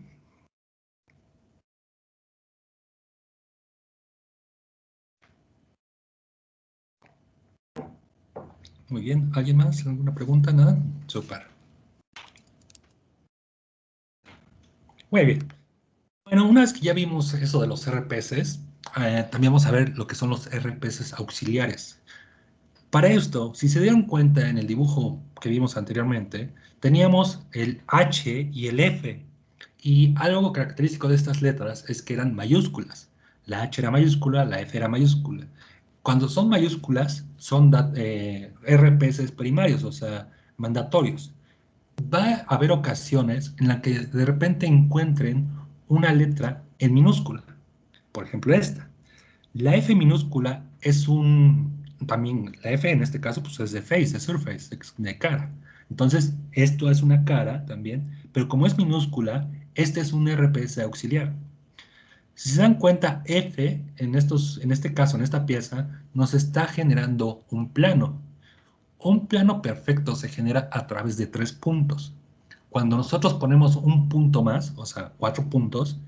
Muy bien. ¿Alguien más? ¿Alguna pregunta? ¿Nada? Súper. Muy bien. Bueno, una vez que ya vimos eso de los RPS, también vamos a ver lo que son los RPS auxiliares. Para esto, si se dieron cuenta en el dibujo que vimos anteriormente, teníamos el H y el F. Y algo característico de estas letras es que eran mayúsculas. La H era mayúscula, la F era mayúscula. Cuando son mayúsculas, son RPS primarios, o sea, mandatorios. Va a haber ocasiones en las que de repente encuentren una letra en minúscula. Por ejemplo, esta. La F minúscula es también la F en este caso, pues es de face, de surface, de cara. Entonces, esto es una cara también, pero como es minúscula, este es un RPS auxiliar. Si se dan cuenta, F en este caso, en esta pieza, nos está generando un plano. Un plano perfecto se genera a través de 3 puntos. Cuando nosotros ponemos un punto más, o sea, 4 puntos,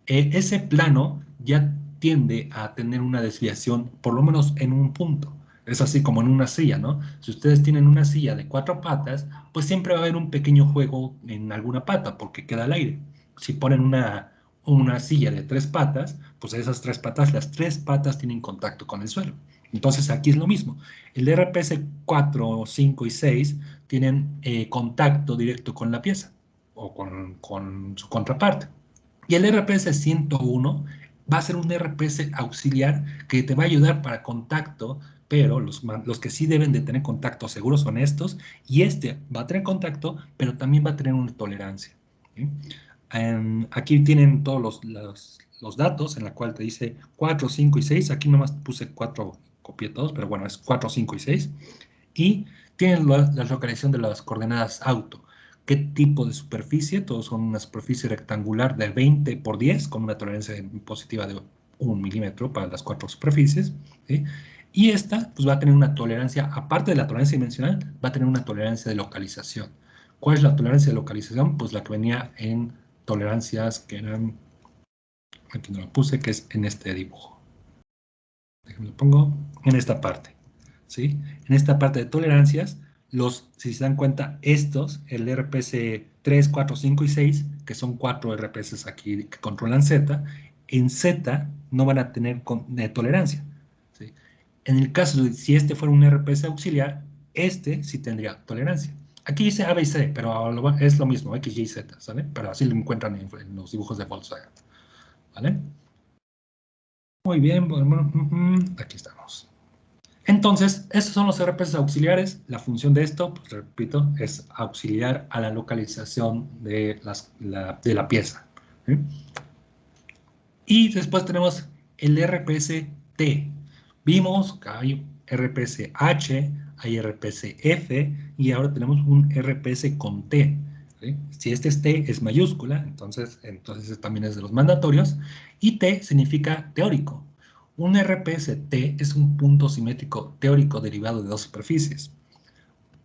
ese plano ya tiende a tener una desviación por lo menos en un punto. Es así como en una silla, ¿no? Si ustedes tienen una silla de 4 patas, pues siempre va a haber un pequeño juego en alguna pata porque queda al aire. Si ponen una silla de 3 patas, pues esas 3 patas, las 3 patas tienen contacto con el suelo. Entonces aquí es lo mismo. El RPS 4, 5 y 6 tienen contacto directo con la pieza o con su contraparte. Y el RPS 101 va a ser un RPS auxiliar que te va a ayudar para contacto, pero los que sí deben de tener contacto seguros son estos, y este va a tener contacto, pero también va a tener una tolerancia. ¿Sí? Aquí tienen todos los datos en la cual te dice 4, 5 y 6. Aquí nomás puse 4, copié todos, pero bueno, es 4, 5 y 6. Y tienen la localización de las coordenadas auto. ¿Qué tipo de superficie? Todos son una superficie rectangular de 20 por 10 con una tolerancia positiva de 1 milímetro para las 4 superficies. ¿Sí? Y esta pues va a tener una tolerancia, aparte de la tolerancia dimensional, va a tener una tolerancia de localización. ¿Cuál es la tolerancia de localización? Pues la que venía en tolerancias que eran, aquí no lo puse, que es en este dibujo. Déjenme lo pongo en esta parte. ¿Sí? En esta parte de tolerancias, si se dan cuenta, estos, el RPS 3, 4, 5 y 6, que son 4 RPS aquí que controlan Z, en Z no van a tener tolerancia. ¿Sí? En el caso de si este fuera un RPS auxiliar, este sí tendría tolerancia. Aquí dice A, B y C, pero es lo mismo, X, Y, Z, ¿sale? Pero así lo encuentran en los dibujos de Volkswagen, ¿vale? Muy bien, bueno, aquí estamos. Entonces, estos son los RPS auxiliares. La función de esto, pues repito, es auxiliar a la localización de la pieza. ¿Sí? Y después tenemos el RPS T. Vimos que hay RPS H, hay RPS F y ahora tenemos un RPS con T. ¿Sí? Si este es T, es mayúscula, entonces también es de los mandatorios. Y T significa teórico. Un RPS T es un punto simétrico teórico derivado de dos superficies.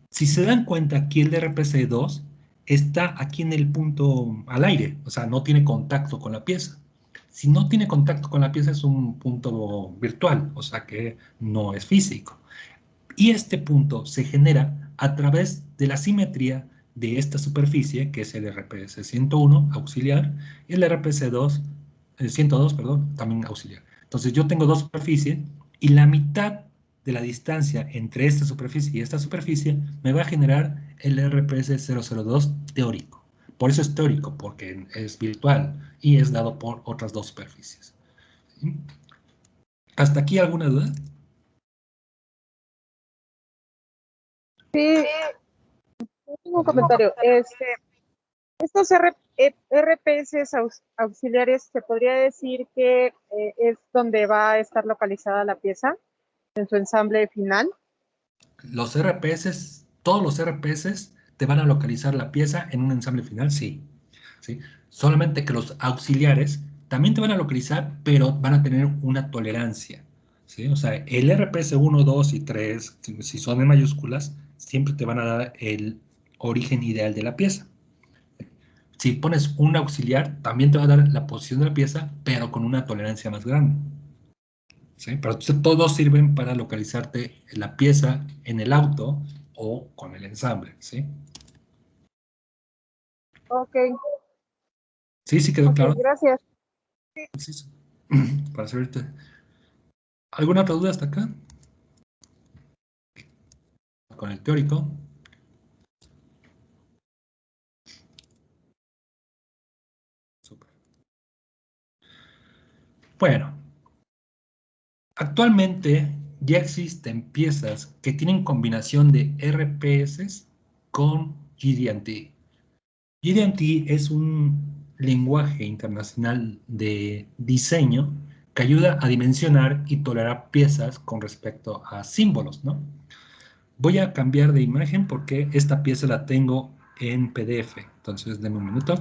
Si se dan cuenta, aquí el RPS 2 está aquí en el punto al aire, o sea, no tiene contacto con la pieza. Si no tiene contacto con la pieza es un punto virtual, o sea que no es físico. Y este punto se genera a través de la simetría de esta superficie, que es el RPS 101 auxiliar, y el RPS 2, 102, perdón, también auxiliar. Entonces yo tengo dos superficies y la mitad de la distancia entre esta superficie y esta superficie me va a generar el RPS 002 teórico. Por eso es teórico, porque es virtual y es dado por otras dos superficies. ¿Sí? ¿Hasta aquí alguna duda? Sí, tengo un comentario. Estos RPS auxiliares, ¿se podría decir que es donde va a estar localizada la pieza en su ensamble final? Los RPS, todos los RPS te van a localizar la pieza en un ensamble final, sí. ¿Sí? Solamente que los auxiliares también te van a localizar, pero van a tener una tolerancia. ¿Sí? O sea, el RPS 1, 2 y 3, si son en mayúsculas, siempre te van a dar el origen ideal de la pieza. Si pones un auxiliar, también te va a dar la posición de la pieza, pero con una tolerancia más grande. ¿sí? Pero todos sirven para localizarte la pieza en el auto o con el ensamble, ¿sí? Ok, ¿Sí? ¿Sí quedó ok, claro? gracias. Sí, sí. Para servirte. ¿Alguna otra duda hasta acá? Con el teórico. Súper. Bueno, actualmente ya existen piezas que tienen combinación de RPS con GD&T. GD&T es un lenguaje internacional de diseño que ayuda a dimensionar y tolerar piezas con respecto a símbolos, ¿no? Voy a cambiar de imagen porque esta pieza la tengo en PDF. Entonces, denme un minuto.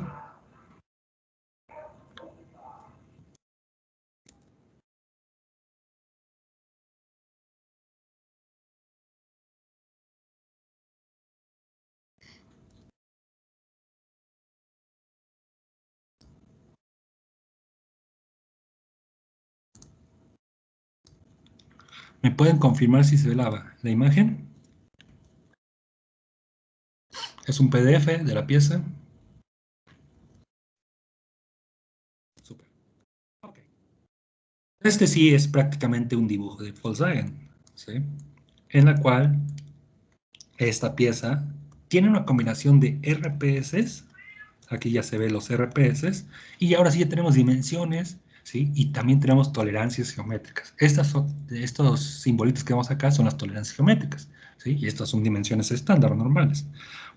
¿Me pueden confirmar si se ve la imagen? Es un PDF de la pieza. Súper. Ok. Este sí es prácticamente un dibujo de Volkswagen, ¿sí? En la cual esta pieza tiene una combinación de RPS. Aquí ya se ve los RPS. Y ahora sí ya tenemos dimensiones, ¿sí? Y también tenemos tolerancias geométricas. Estos simbolitos que vemos acá son las tolerancias geométricas, ¿sí? Y estas son dimensiones estándar, normales.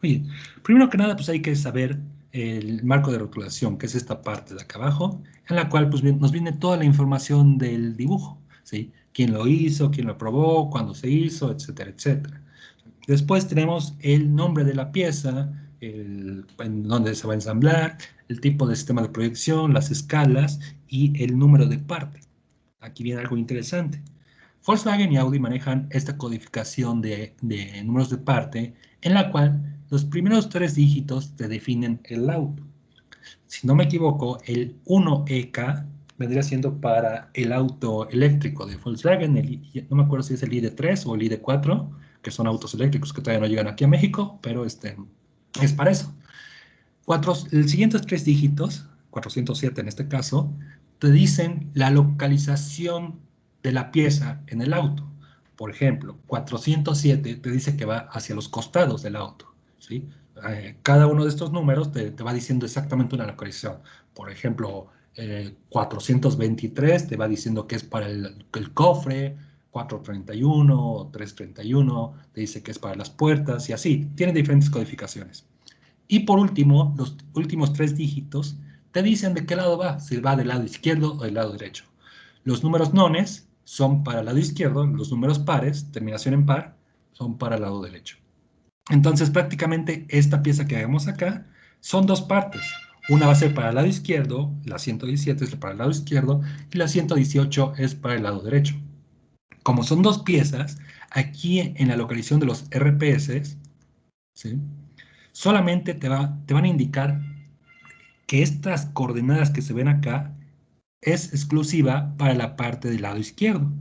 Oye, primero que nada, pues hay que saber el marco de rotulación, que es esta parte de acá abajo, en la cual pues, nos viene toda la información del dibujo, ¿sí? Quién lo hizo, quién lo aprobó, cuándo se hizo, etcétera, etcétera. Después tenemos el nombre de la pieza, en dónde se va a ensamblar, el tipo de sistema de proyección, las escalas y el número de parte. Aquí viene algo interesante. Volkswagen y Audi manejan esta codificación de números de parte en la cual los primeros 3 dígitos te definen el auto. Si no me equivoco, el 1EK vendría siendo para el auto eléctrico de Volkswagen, no me acuerdo si es el ID3 o el ID4, que son autos eléctricos que todavía no llegan aquí a México, pero es para eso. Los siguientes 3 dígitos, 407 en este caso, te dicen la localización de la pieza en el auto. Por ejemplo, 407 te dice que va hacia los costados del auto, ¿sí? Cada uno de estos números te va diciendo exactamente una localización. Por ejemplo, 423 te va diciendo que es para el cofre, 431 o 331 te dice que es para las puertas y así. Tiene diferentes codificaciones. Y por último, los últimos 3 dígitos te dicen de qué lado va, si va del lado izquierdo o del lado derecho. Los números nones son para el lado izquierdo, los números pares, terminación en par, son para el lado derecho. Entonces, prácticamente esta pieza que vemos acá son 2 partes. Una va a ser para el lado izquierdo, la 117 es para el lado izquierdo y la 118 es para el lado derecho. Como son 2 piezas, aquí en la localización de los RPS, ¿sí? Solamente te van a indicar que estas coordenadas que se ven acá es exclusiva para la parte del lado izquierdo.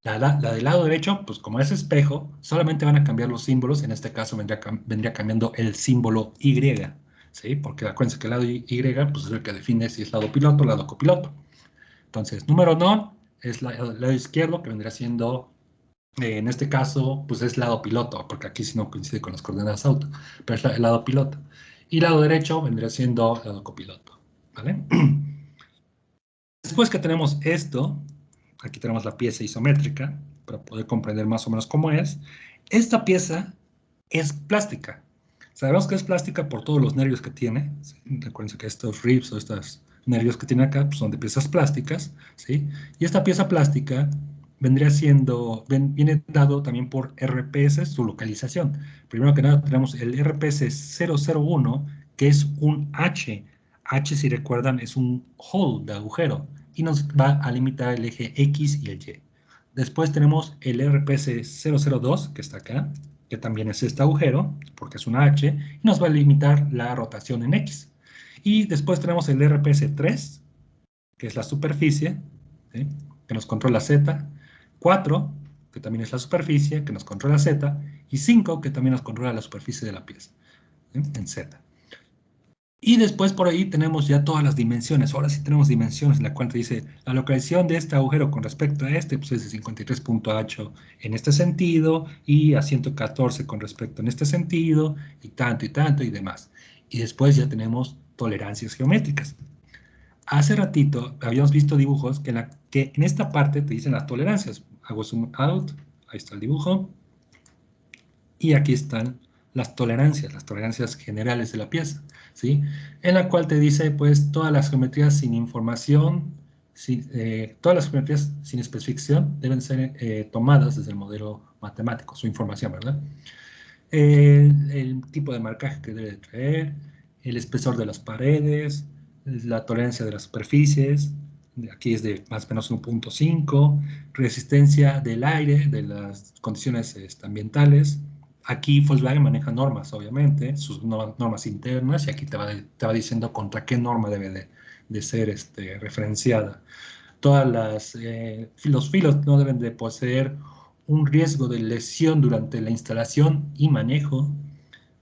La del lado derecho, pues como es espejo, solamente van a cambiar los símbolos. En este caso vendría cambiando el símbolo Y, ¿sí? Porque acuérdense que el lado Y pues, es el que define si es lado piloto o lado copiloto. Entonces, número no es el lado izquierdo, que vendría siendo, en este caso, pues es lado piloto, porque aquí sí no coincide con las coordenadas auto, pero es el lado piloto. Y lado derecho vendría siendo lado copiloto, ¿vale? Después que tenemos esto, aquí tenemos la pieza isométrica, para poder comprender más o menos cómo es. Esta pieza es plástica. Sabemos que es plástica por todos los nervios que tiene. ¿Sí? Recuerden que estos ribs o estos nervios que tiene acá pues son de piezas plásticas, ¿sí? Y esta pieza plástica vendría siendo, viene dado también por RPS, su localización. Primero que nada tenemos el RPS 001, que es un H. H, si recuerdan, es un hole de agujero y nos va a limitar el eje X y el Y. Después tenemos el RPS 002, que está acá, que también es este agujero, porque es una H, y nos va a limitar la rotación en X. Y después tenemos el RPS 3, que es la superficie, ¿sí? que nos controla Z, 4, que también es la superficie, que nos controla Z, y 5, que también nos controla la superficie de la pieza, ¿sí? En Z. Y después por ahí tenemos ya todas las dimensiones. Ahora sí tenemos dimensiones en la cual te dice la localización de este agujero con respecto a este, pues es de 53.8 en este sentido y a 114 con respecto en este sentido y tanto y demás. Y después ya tenemos tolerancias geométricas. Hace ratito habíamos visto dibujos que en esta parte te dicen las tolerancias. Hago zoom out, ahí está el dibujo. Y aquí están las tolerancias generales de la pieza, ¿sí? En la cual te dice, pues, todas las geometrías sin información, todas las geometrías sin especificación deben ser tomadas desde el modelo matemático, su información, ¿verdad? El tipo de marcaje que debe traer, el espesor de las paredes, la tolerancia de las superficies, aquí es de más o menos 1.5, resistencia del aire, de las condiciones ambientales. Aquí Volkswagen maneja normas, obviamente, sus normas internas, y aquí te va diciendo contra qué norma debe de ser referenciada. Los filos no deben de poseer un riesgo de lesión durante la instalación y manejo.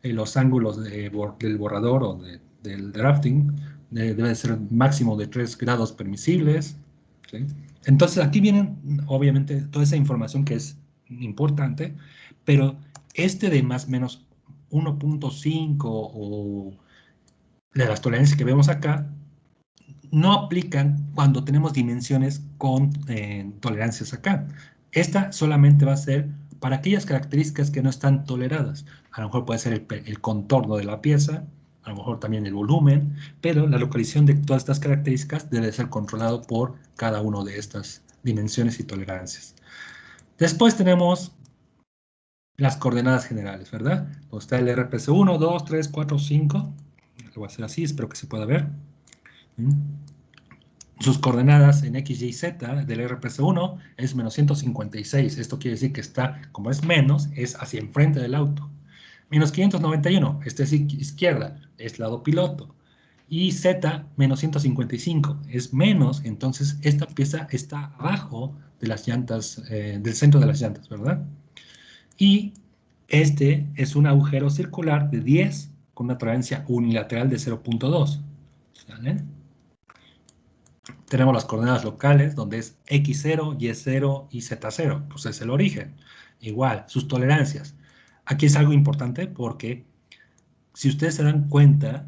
Los ángulos del borrador o del drafting deben ser máximo de 3 grados permisibles, ¿sí? Entonces aquí vienen, obviamente, toda esa información que es importante, pero de más o menos 1.5 o de las tolerancias que vemos acá, no aplican cuando tenemos dimensiones con tolerancias acá. Esta solamente va a ser para aquellas características que no están toleradas. A lo mejor puede ser el contorno de la pieza, a lo mejor también el volumen, pero la localización de todas estas características debe ser controlado por cada una de estas dimensiones y tolerancias. Después tenemos las coordenadas generales, ¿verdad? Pues está el RPC 1, 2, 3, 4, 5. Lo voy a hacer así, espero que se pueda ver. Sus coordenadas en X, Y, Z del RPC1 es menos 156. Esto quiere decir que está, como es menos, es hacia enfrente del auto. Menos 591, esta es izquierda, es lado piloto. Y Z, menos 155, es menos, entonces esta pieza está abajo de las llantas, del centro de las llantas, ¿verdad? Y este es un agujero circular de 10 con una tolerancia unilateral de 0.2. ¿Sale? Tenemos las coordenadas locales, donde es X0, Y0 y Z0, pues es el origen. Igual, sus tolerancias. Aquí es algo importante porque, si ustedes se dan cuenta,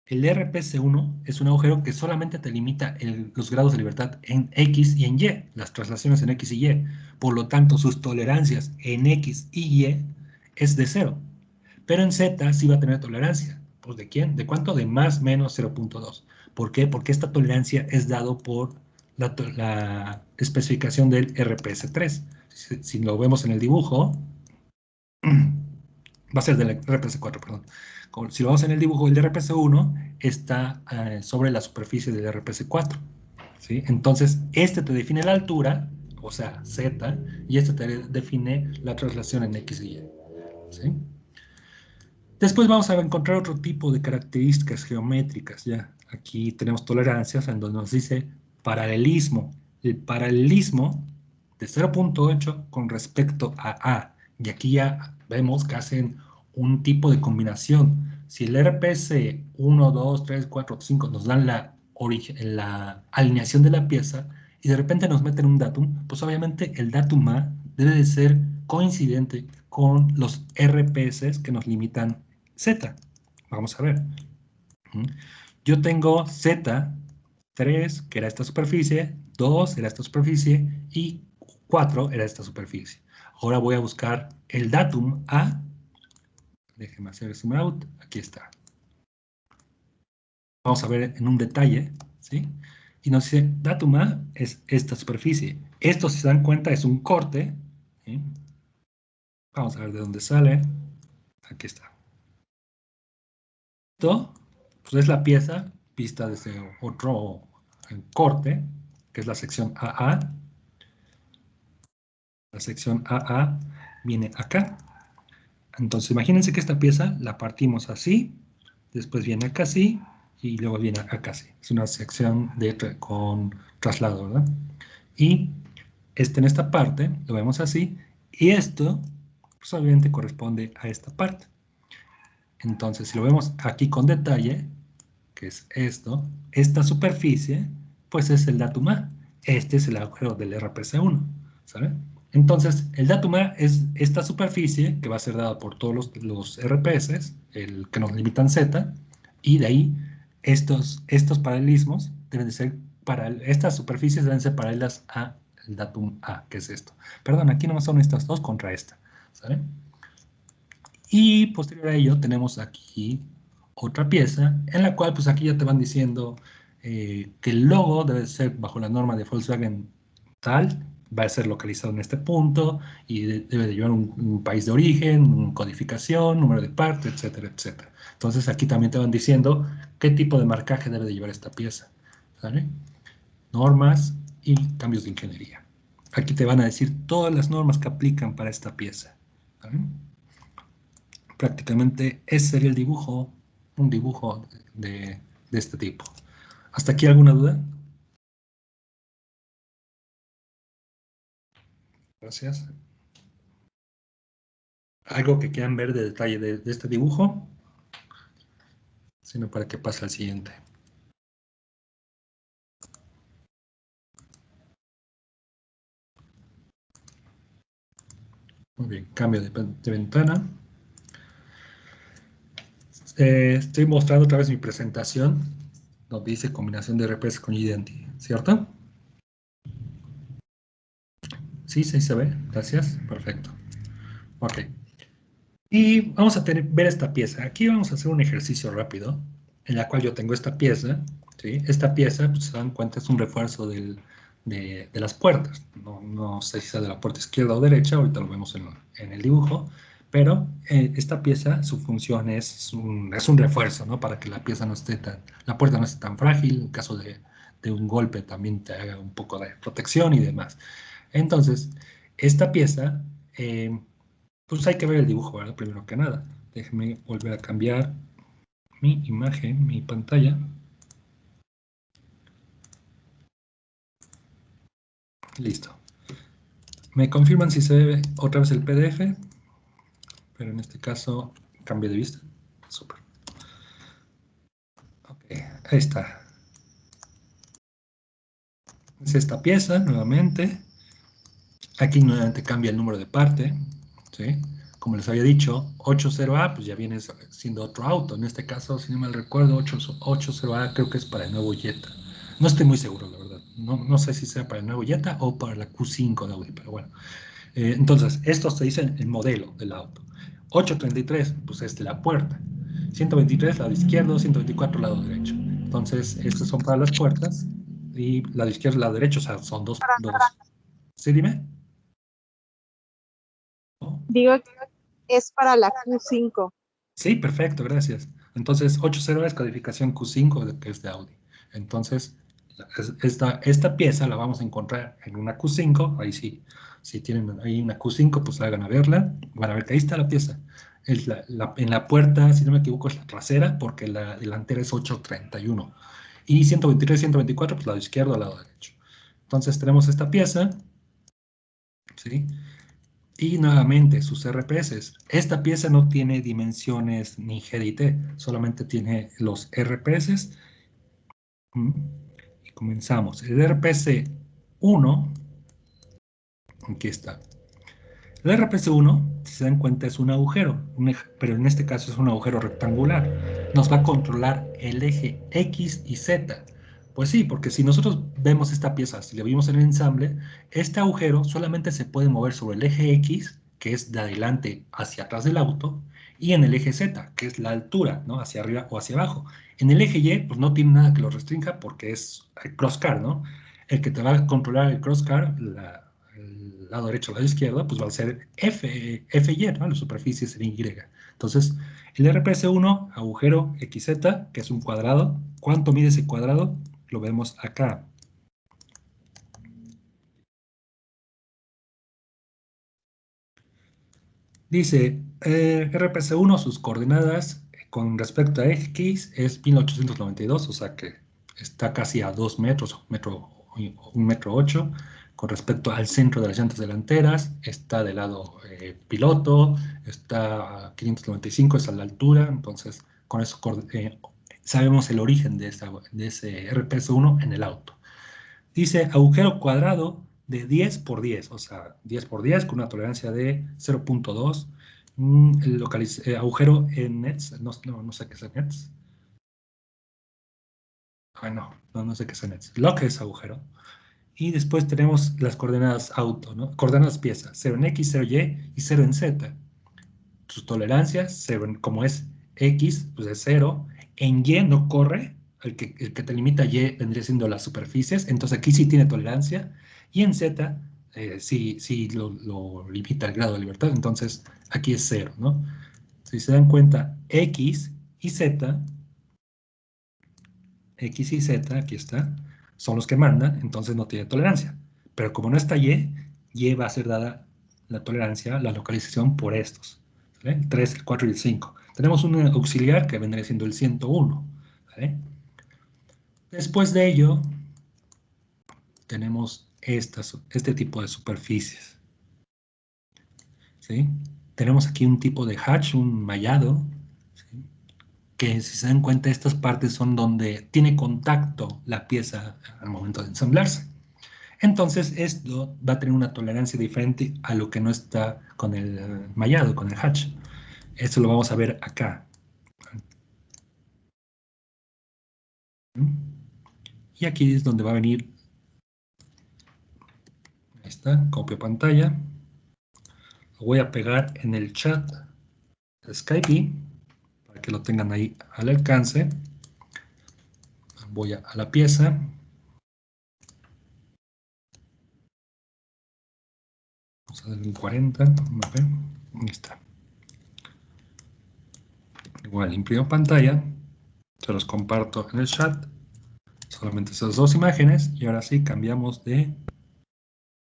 el RPC1 es un agujero que solamente te limita los grados de libertad en X y en Y, las traslaciones en X y Y. Por lo tanto, sus tolerancias en X y Y es de 0. Pero en Z sí va a tener tolerancia. Pues ¿de quién? ¿De cuánto? De más menos 0.2. ¿Por qué? Porque esta tolerancia es dado por la especificación del RPS3. Si lo vemos en el dibujo, va a ser del RPS4, perdón. Si lo vemos en el dibujo, el de RPS1 está sobre la superficie del RPS4. ¿Sí? Entonces, este te define la altura, o sea, Z, y este te define la traslación en X y Y. ¿Sí? Después vamos a encontrar otro tipo de características geométricas, ya. Aquí tenemos tolerancias en donde nos dice paralelismo. El paralelismo de 0.8 con respecto a A. Y aquí ya vemos que hacen un tipo de combinación. Si el RPS 1, 2, 3, 4, 5 nos dan la alineación de la pieza y de repente nos meten un datum, pues obviamente el datum A debe de ser coincidente con los RPS que nos limitan Z. Vamos a ver. Yo tengo Z3, que era esta superficie, 2 era esta superficie y 4 era esta superficie. Ahora voy a buscar el datum A. Déjenme hacer el zoom out. Aquí está. Vamos a ver en un detalle, ¿sí? Y nos dice, datum A es esta superficie. Esto, si se dan cuenta, es un corte, ¿sí? Vamos a ver de dónde sale. Aquí está. Esto pues es la pieza vista desde otro corte, que es la sección AA. La sección AA viene acá. Entonces, imagínense que esta pieza la partimos así, después viene acá así, y luego viene acá así. Es una sección con traslado, ¿verdad? Y en esta parte lo vemos así, y esto pues obviamente corresponde a esta parte. Entonces, si lo vemos aquí con detalle, que es esto, esta superficie, pues es el datum A. Este es el agujero del RPC1, ¿sabe? Entonces, el datum A es esta superficie que va a ser dada por todos los RPS, el que nos limitan Z, y de ahí estos paralelismos deben de ser estas superficies deben ser paralelas a el datum A, que es esto. Perdón, aquí nomás son estas dos contra esta, ¿sabe? Y posterior a ello tenemos aquí otra pieza en la cual pues aquí ya te van diciendo que el logo debe ser bajo la norma de Volkswagen tal, va a ser localizado en este punto y debe de llevar un país de origen, codificación, número de parte, etcétera, etcétera. Entonces aquí también te van diciendo qué tipo de marcaje debe de llevar esta pieza, ¿vale? Normas y cambios de ingeniería. Aquí te van a decir todas las normas que aplican para esta pieza, ¿vale? Prácticamente ese sería el dibujo, un dibujo de este tipo. ¿Hasta aquí alguna duda? Gracias. ¿Algo que quieran ver de detalle de este dibujo? Sino para que pase al siguiente. Muy bien, cambio de ventana. Estoy mostrando otra vez mi presentación, donde dice combinación de RPS con Identity, ¿cierto? Sí, sí se ve, gracias, perfecto. Ok. Y vamos a ver esta pieza. Aquí vamos a hacer un ejercicio rápido, en la cual yo tengo esta pieza, ¿sí? Esta pieza, pues se dan cuenta, es un refuerzo de las puertas. No sé si sea de la puerta izquierda o derecha, ahorita lo vemos en el dibujo, pero esta pieza, su función es un refuerzo, ¿no? Para que la pieza no esté la puerta no esté tan frágil, en caso de un golpe también te haga un poco de protección y demás. Entonces, esta pieza, pues hay que ver el dibujo, ¿verdad? Primero que nada. Déjenme volver a cambiar mi imagen, mi pantalla. Listo. Me confirman si se ve otra vez el PDF, pero en este caso cambio de vista. Súper. Ok, ahí está. Es esta pieza nuevamente. Aquí nuevamente cambia el número de parte, ¿sí? Como les había dicho, 80A pues ya viene siendo otro auto. En este caso, si no mal recuerdo, 80A creo que es para el nuevo Jetta. No estoy muy seguro, la verdad. No sé si sea para el nuevo Jetta o para la Q5 de Audi, pero bueno. Entonces, esto se dice el modelo del auto. 833, pues es de la puerta. 123, lado izquierdo, 124, lado derecho. Entonces, estos son para las puertas. Y lado izquierdo y lado derecho, o sea, son dos. ¿Sí, dime? Digo que es para la Q5. Sí, perfecto, gracias. Entonces, 80 es codificación Q5, que es de Audi. Entonces, esta pieza la vamos a encontrar en una Q5. Ahí sí, si tienen ahí una Q5, pues hagan a verla. Van a ver que ahí está la pieza. En la puerta, si no me equivoco, es la trasera, porque la delantera es 831. Y 123, 124, pues lado izquierdo, lado derecho. Entonces, tenemos esta pieza, ¿sí? Y nuevamente, sus RPS. Esta pieza no tiene dimensiones ni GDT, solamente tiene los RPS. Y comenzamos. El RPS 1, aquí está. El RPS 1, si se dan cuenta, es un agujero, pero en este caso es un agujero rectangular. Nos va a controlar el eje X y Z. Pues sí, porque si nosotros vemos esta pieza, si la vimos en el ensamble, este agujero solamente se puede mover sobre el eje X, que es de adelante hacia atrás del auto, y en el eje Z, que es la altura, ¿no? Hacia arriba o hacia abajo. En el eje Y, pues no tiene nada que lo restrinja porque es el crosscar, ¿no? El que te va a controlar el crosscar, el lado derecho o el lado izquierdo, pues va a ser FY, ¿no? La superficie es en Y. Entonces, el RPS1, agujero XZ, que es un cuadrado. ¿Cuánto mide ese cuadrado? Lo vemos acá. Dice, RPS1, sus coordenadas con respecto a X es 1892, o sea que está casi a 2 metros, un metro 8. con respecto al centro de las llantas delanteras, está del lado piloto, está a 595, es a la altura, entonces con eso sabemos el origen de ese RPS-1 en el auto. Dice agujero cuadrado de 10 por 10, o sea, 10 por 10 con una tolerancia de 0.2. Agujero en nets, no sé qué es en nets. Ay, no sé qué es en nets. Lo que es agujero. Y después tenemos las coordenadas auto, ¿no? Coordenadas pieza, 0 en X, 0 Y y 0 en Z. Sus tolerancias, 0 como es X, pues es 0. En Y no corre, el que te limita Y vendría siendo las superficies, entonces aquí sí tiene tolerancia. Y en Z sí lo limita el grado de libertad, entonces aquí es 0, ¿no? Si se dan cuenta, X y Z, aquí está, son los que mandan, entonces no tiene tolerancia. Pero como no está Y va a ser dada la tolerancia, la localización por estos. ¿Vale? El 3, el 4 y el 5. Tenemos un auxiliar que vendría siendo el 101. ¿Vale? Después de ello, tenemos este tipo de superficies. ¿Sí? Tenemos aquí un tipo de hatch, un mallado, ¿sí? Que si se dan cuenta, estas partes son donde tiene contacto la pieza al momento de ensamblarse. Entonces, esto va a tener una tolerancia diferente a lo que no está con el mallado, con el hatch. Esto lo vamos a ver acá. Y aquí es donde va a venir, ahí está, copio pantalla. Lo voy a pegar en el chat de Skype para que lo tengan ahí al alcance. Voy a la pieza. Vamos a darle un 40. Ahí está. Igual imprimo pantalla. Se los comparto en el chat. Solamente esas dos imágenes. Y ahora sí cambiamos de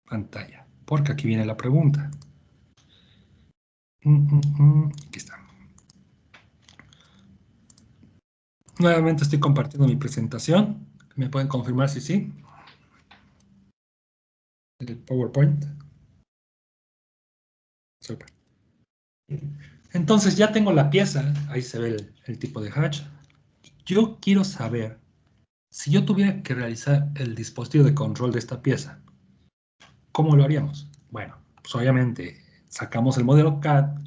pantalla. Porque aquí viene la pregunta. Aquí está. Nuevamente estoy compartiendo mi presentación. ¿Me pueden confirmar si sí? El PowerPoint. Super. Entonces ya tengo la pieza. Ahí se ve el tipo de hatch. Yo quiero saber si yo tuviera que realizar el dispositivo de control de esta pieza. ¿Cómo lo haríamos? Bueno, pues obviamente sacamos el modelo CAD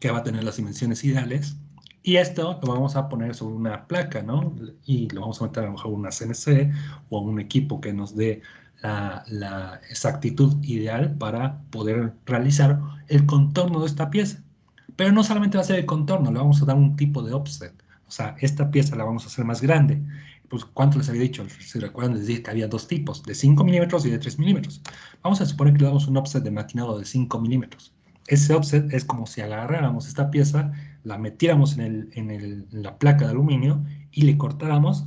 que va a tener las dimensiones ideales y esto lo vamos a poner sobre una placa, ¿no? Y lo vamos a meter a lo mejor una CNC o un equipo que nos dé la exactitud ideal para poder realizar el contorno de esta pieza. Pero no solamente va a ser el contorno, le vamos a dar un tipo de offset. O sea, esta pieza la vamos a hacer más grande. Pues, ¿cuánto les había dicho? Si recuerdan, les dije que había dos tipos, de 5 milímetros y de 3 milímetros. Vamos a suponer que le damos un offset de maquinado de 5 milímetros. Ese offset es como si agarráramos esta pieza, la metiéramos en la placa de aluminio y le cortáramos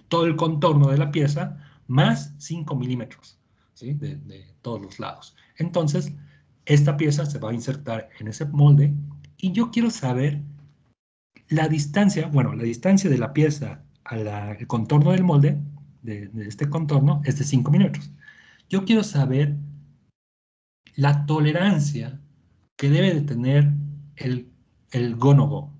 todo el contorno de la pieza más 5 milímetros, ¿sí? De todos los lados. Entonces, esta pieza se va a insertar en ese molde y yo quiero saber la distancia, bueno, la distancia de la pieza al contorno del molde, de este contorno, es de 5 milímetros. Yo quiero saber la tolerancia que debe de tener el go-no-go.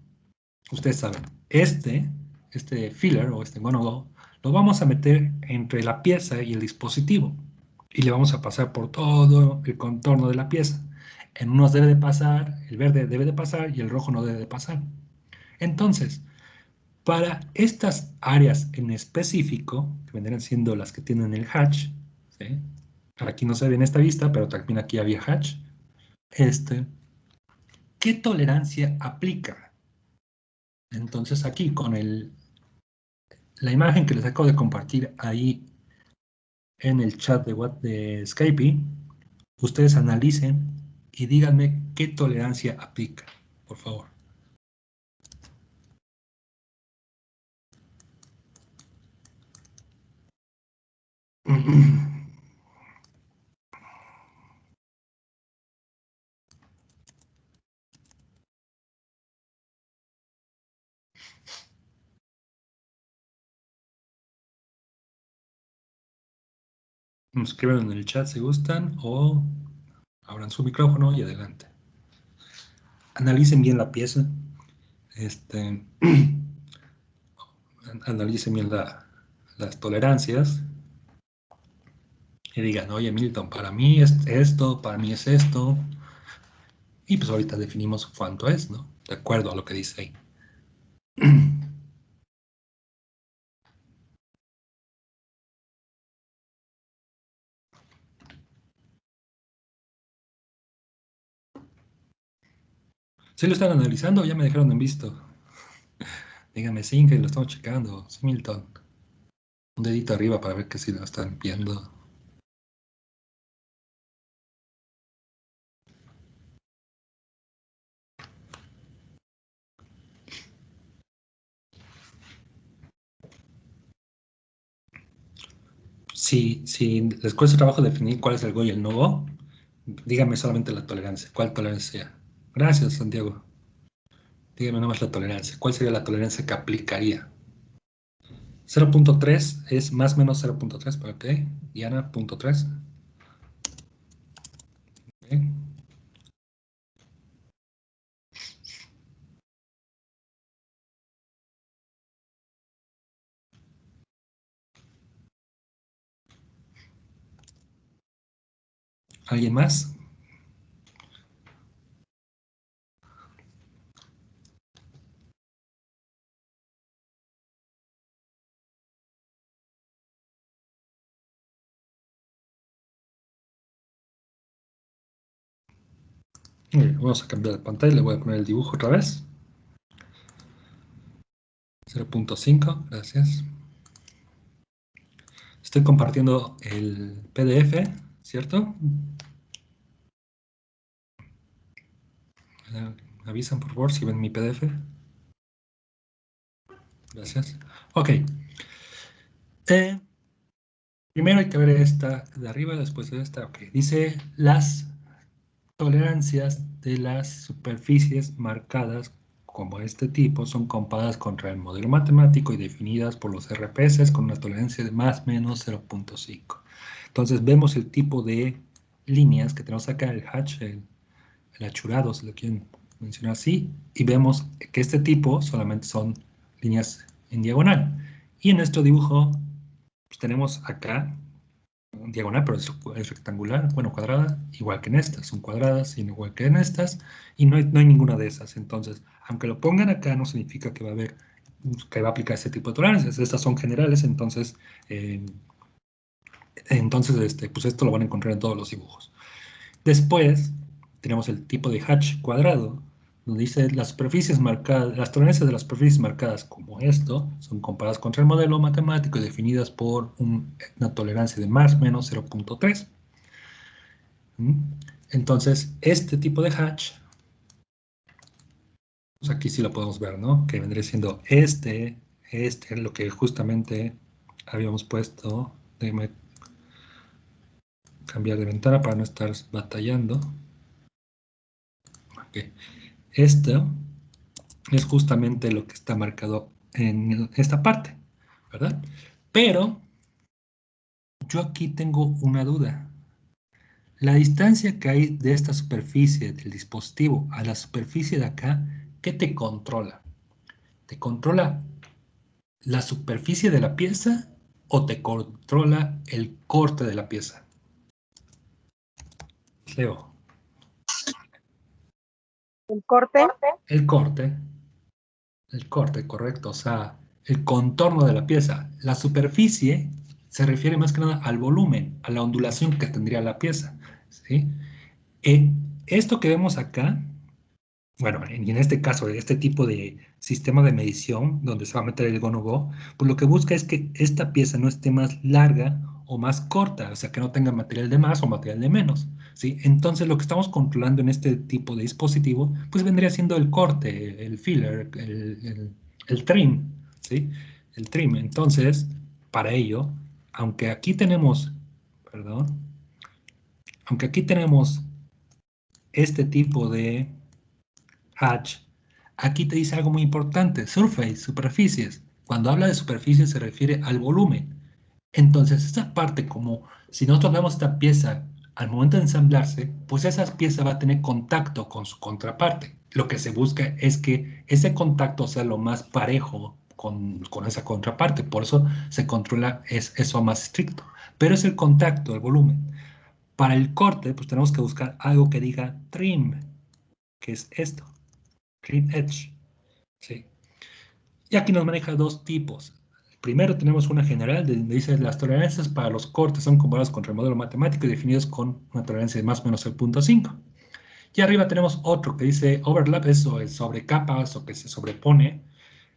Ustedes saben, este filler o este go-no-go, lo vamos a meter entre la pieza y el dispositivo y le vamos a pasar por todo el contorno de la pieza. En unos debe de pasar, el verde debe de pasar y el rojo no debe de pasar. Entonces, para estas áreas en específico, que vendrán siendo las que tienen el hatch, ¿sí? Aquí no se ve en esta vista, pero también aquí había hatch. ¿Qué tolerancia aplica? Entonces aquí con la imagen que les acabo de compartir ahí en el chat de Skype, ustedes analicen y díganme qué tolerancia aplica, por favor. Escriban en el chat si gustan o abran su micrófono y adelante. Analicen bien la pieza. Analicen bien las tolerancias. Y digan, oye Milton, para mí es esto, para mí es esto. Y pues ahorita definimos cuánto es, ¿no? De acuerdo a lo que dice ahí. ¿Sí lo están analizando o ya me dejaron en visto? Díganme sí, que lo estamos checando. Sí, Milton. Un dedito arriba para ver que sí lo están viendo. Si les cuesta trabajo definir cuál es el go y el no go, díganme solamente la tolerancia. ¿Cuál tolerancia? Gracias, Santiago. Díganme nomás la tolerancia. ¿Cuál sería la tolerancia que aplicaría? 0.3 es más o menos 0.3, ¿ok? Diana, 0.3. Okay. ¿Alguien más? Vamos a cambiar de pantalla, le voy a poner el dibujo otra vez. 0.5, gracias. Estoy compartiendo el PDF, ¿cierto? Me avisan por favor si ven mi PDF. Gracias. Ok. Primero hay que ver esta de arriba, después de esta. Ok. Dice las tolerancias de las superficies marcadas como este tipo son comparadas contra el modelo matemático y definidas por los RPS con una tolerancia de más o menos 0.5. Entonces vemos el tipo de líneas que tenemos acá, el hatch, el achurado, si lo quieren mencionar así, y vemos que este tipo solamente son líneas en diagonal. Y en nuestro dibujo pues, tenemos acá diagonal, pero es rectangular, bueno, cuadrada, igual que en estas, son cuadradas, igual que en estas, y no hay ninguna de esas. Entonces, aunque lo pongan acá, no significa que va a haber, que va a aplicar este tipo de tolerancias. Estas son generales, entonces, pues esto lo van a encontrar en todos los dibujos. Después, tenemos el tipo de hatch cuadrado, donde dice las superficies marcadas, las tolerancias de las superficies marcadas como esto, son comparadas contra el modelo matemático y definidas por una tolerancia de más o menos 0.3. Entonces, este tipo de hatch, pues aquí sí lo podemos ver, ¿no? Que vendría siendo lo que justamente habíamos puesto. Déjame cambiar de ventana para no estar batallando. Okay. Esto es justamente lo que está marcado en esta parte, ¿verdad? Pero yo aquí tengo una duda. La distancia que hay de esta superficie del dispositivo a la superficie de acá, ¿qué te controla? ¿Te controla la superficie de la pieza o te controla el corte de la pieza? Leo. El corte. El corte, correcto. O sea, el contorno de la pieza. La superficie se refiere más que nada al volumen, a la ondulación que tendría la pieza. ¿Sí? Esto que vemos acá, bueno, y en este caso, este tipo de sistema de medición donde se va a meter el go-no-go, pues lo que busca es que esta pieza no esté más larga o más corta, o sea, que no tenga material de más o material de menos, ¿sí? Entonces, lo que estamos controlando en este tipo de dispositivo, pues vendría siendo el corte, el filler, el trim, ¿sí? El trim. Entonces, para ello, aunque aquí tenemos, perdón, aunque aquí tenemos este tipo de hatch, aquí te dice algo muy importante, surface, superficies. Cuando habla de superficie se refiere al volumen. Entonces, esta parte, como si nosotros vemos esta pieza al momento de ensamblarse, pues esa pieza va a tener contacto con su contraparte. Lo que se busca es que ese contacto sea lo más parejo con esa contraparte. Por eso se controla eso más estricto. Pero es el contacto, el volumen. Para el corte, pues tenemos que buscar algo que diga trim, que es esto, trim edge. ¿Sí? Y aquí nos maneja dos tipos. Primero tenemos una general donde dice las tolerancias para los cortes son comparadas contra el modelo matemático y definidos con una tolerancia de más o menos el 0.5. Y arriba tenemos otro que dice overlap, eso es sobre capas o que se sobrepone.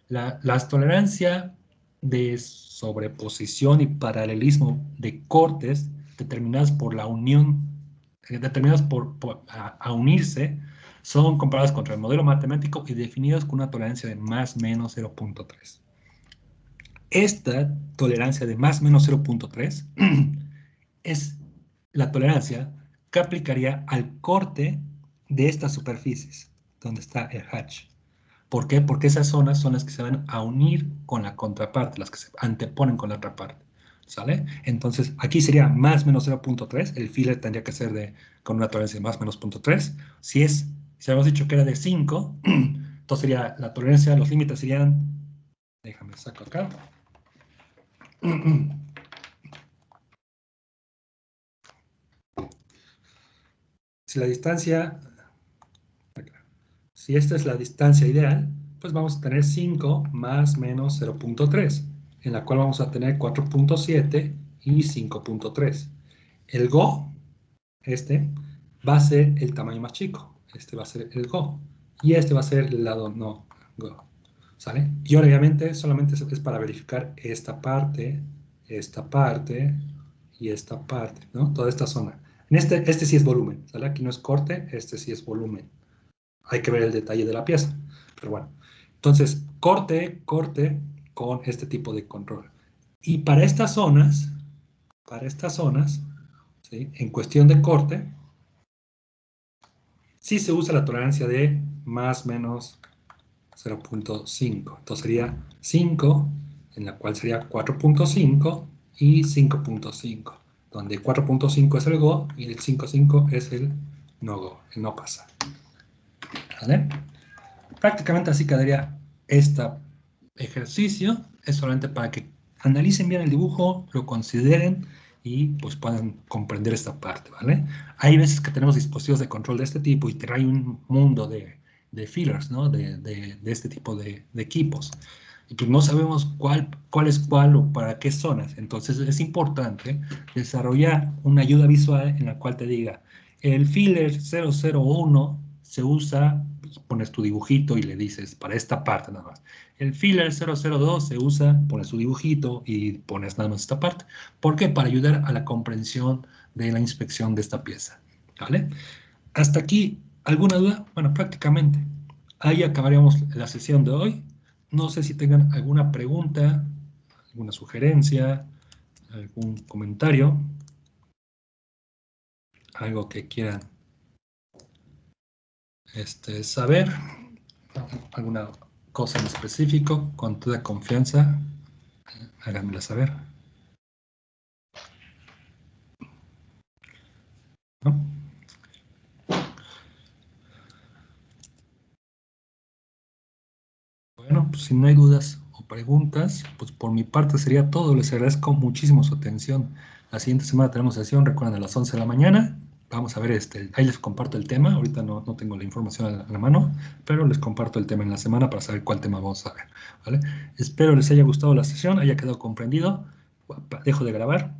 Las tolerancias de sobreposición y paralelismo de cortes determinadas por la unión, determinadas a unirse, son comparadas contra el modelo matemático y definidas con una tolerancia de más o menos 0.3. Esta tolerancia de más o menos 0.3 es la tolerancia que aplicaría al corte de estas superficies, donde está el hatch. ¿Por qué? Porque esas zonas son las que se van a unir con la contraparte, las que se anteponen con la otra parte. ¿Sale? Entonces, aquí sería más o menos 0.3. El filler tendría que ser con una tolerancia de más o menos 0.3. Si habíamos dicho que era de 5, entonces sería la tolerancia, los límites serían, déjame saco acá. Si la distancia, si esta es la distancia ideal, pues vamos a tener 5 más menos 0.3, en la cual vamos a tener 4.7 y 5.3. El GO, va a ser el tamaño más chico. Este va a ser el GO. Y este va a ser el lado no GO. ¿Sale? Y obviamente solamente es para verificar esta parte y esta parte, ¿no? Toda esta zona. Este sí es volumen, ¿sale? Aquí no es corte, este sí es volumen. Hay que ver el detalle de la pieza. Pero bueno, entonces, corte con este tipo de control. Y para estas zonas, ¿sí? En cuestión de corte, sí se usa la tolerancia de más menos 0.5. Entonces sería 5, en la cual sería 4.5 y 5.5, donde 4.5 es el go y el 5.5 es el no go, el no pasa. ¿Vale? Prácticamente así quedaría este ejercicio. Es solamente para que analicen bien el dibujo, lo consideren y pues puedan comprender esta parte, ¿vale? Hay veces que tenemos dispositivos de control de este tipo y trae un mundo de fillers, ¿no? De este tipo de equipos. Y pues no sabemos cuál es cuál o para qué zonas. Entonces es importante desarrollar una ayuda visual en la cual te diga, el filler 001 se usa, pues, pones tu dibujito y le dices para esta parte nada más. El filler 002 se usa, pones tu dibujito y pones nada más esta parte. ¿Por qué? Para ayudar a la comprensión de la inspección de esta pieza. ¿Vale? Hasta aquí, ¿alguna duda? Bueno, prácticamente. Ahí acabaríamos la sesión de hoy. No sé si tengan alguna pregunta, alguna sugerencia, algún comentario, algo que quieran saber, alguna cosa en específico, con toda confianza, háganmela saber. ¿No? Bueno, pues si no hay dudas o preguntas, pues por mi parte sería todo. Les agradezco muchísimo su atención. La siguiente semana tenemos sesión, recuerden, a las 11 de la mañana. Vamos a ver, ahí les comparto el tema. Ahorita no tengo la información a la mano, pero les comparto el tema en la semana para saber cuál tema vamos a ver, ¿vale? Espero les haya gustado la sesión, haya quedado comprendido. Dejo de grabar.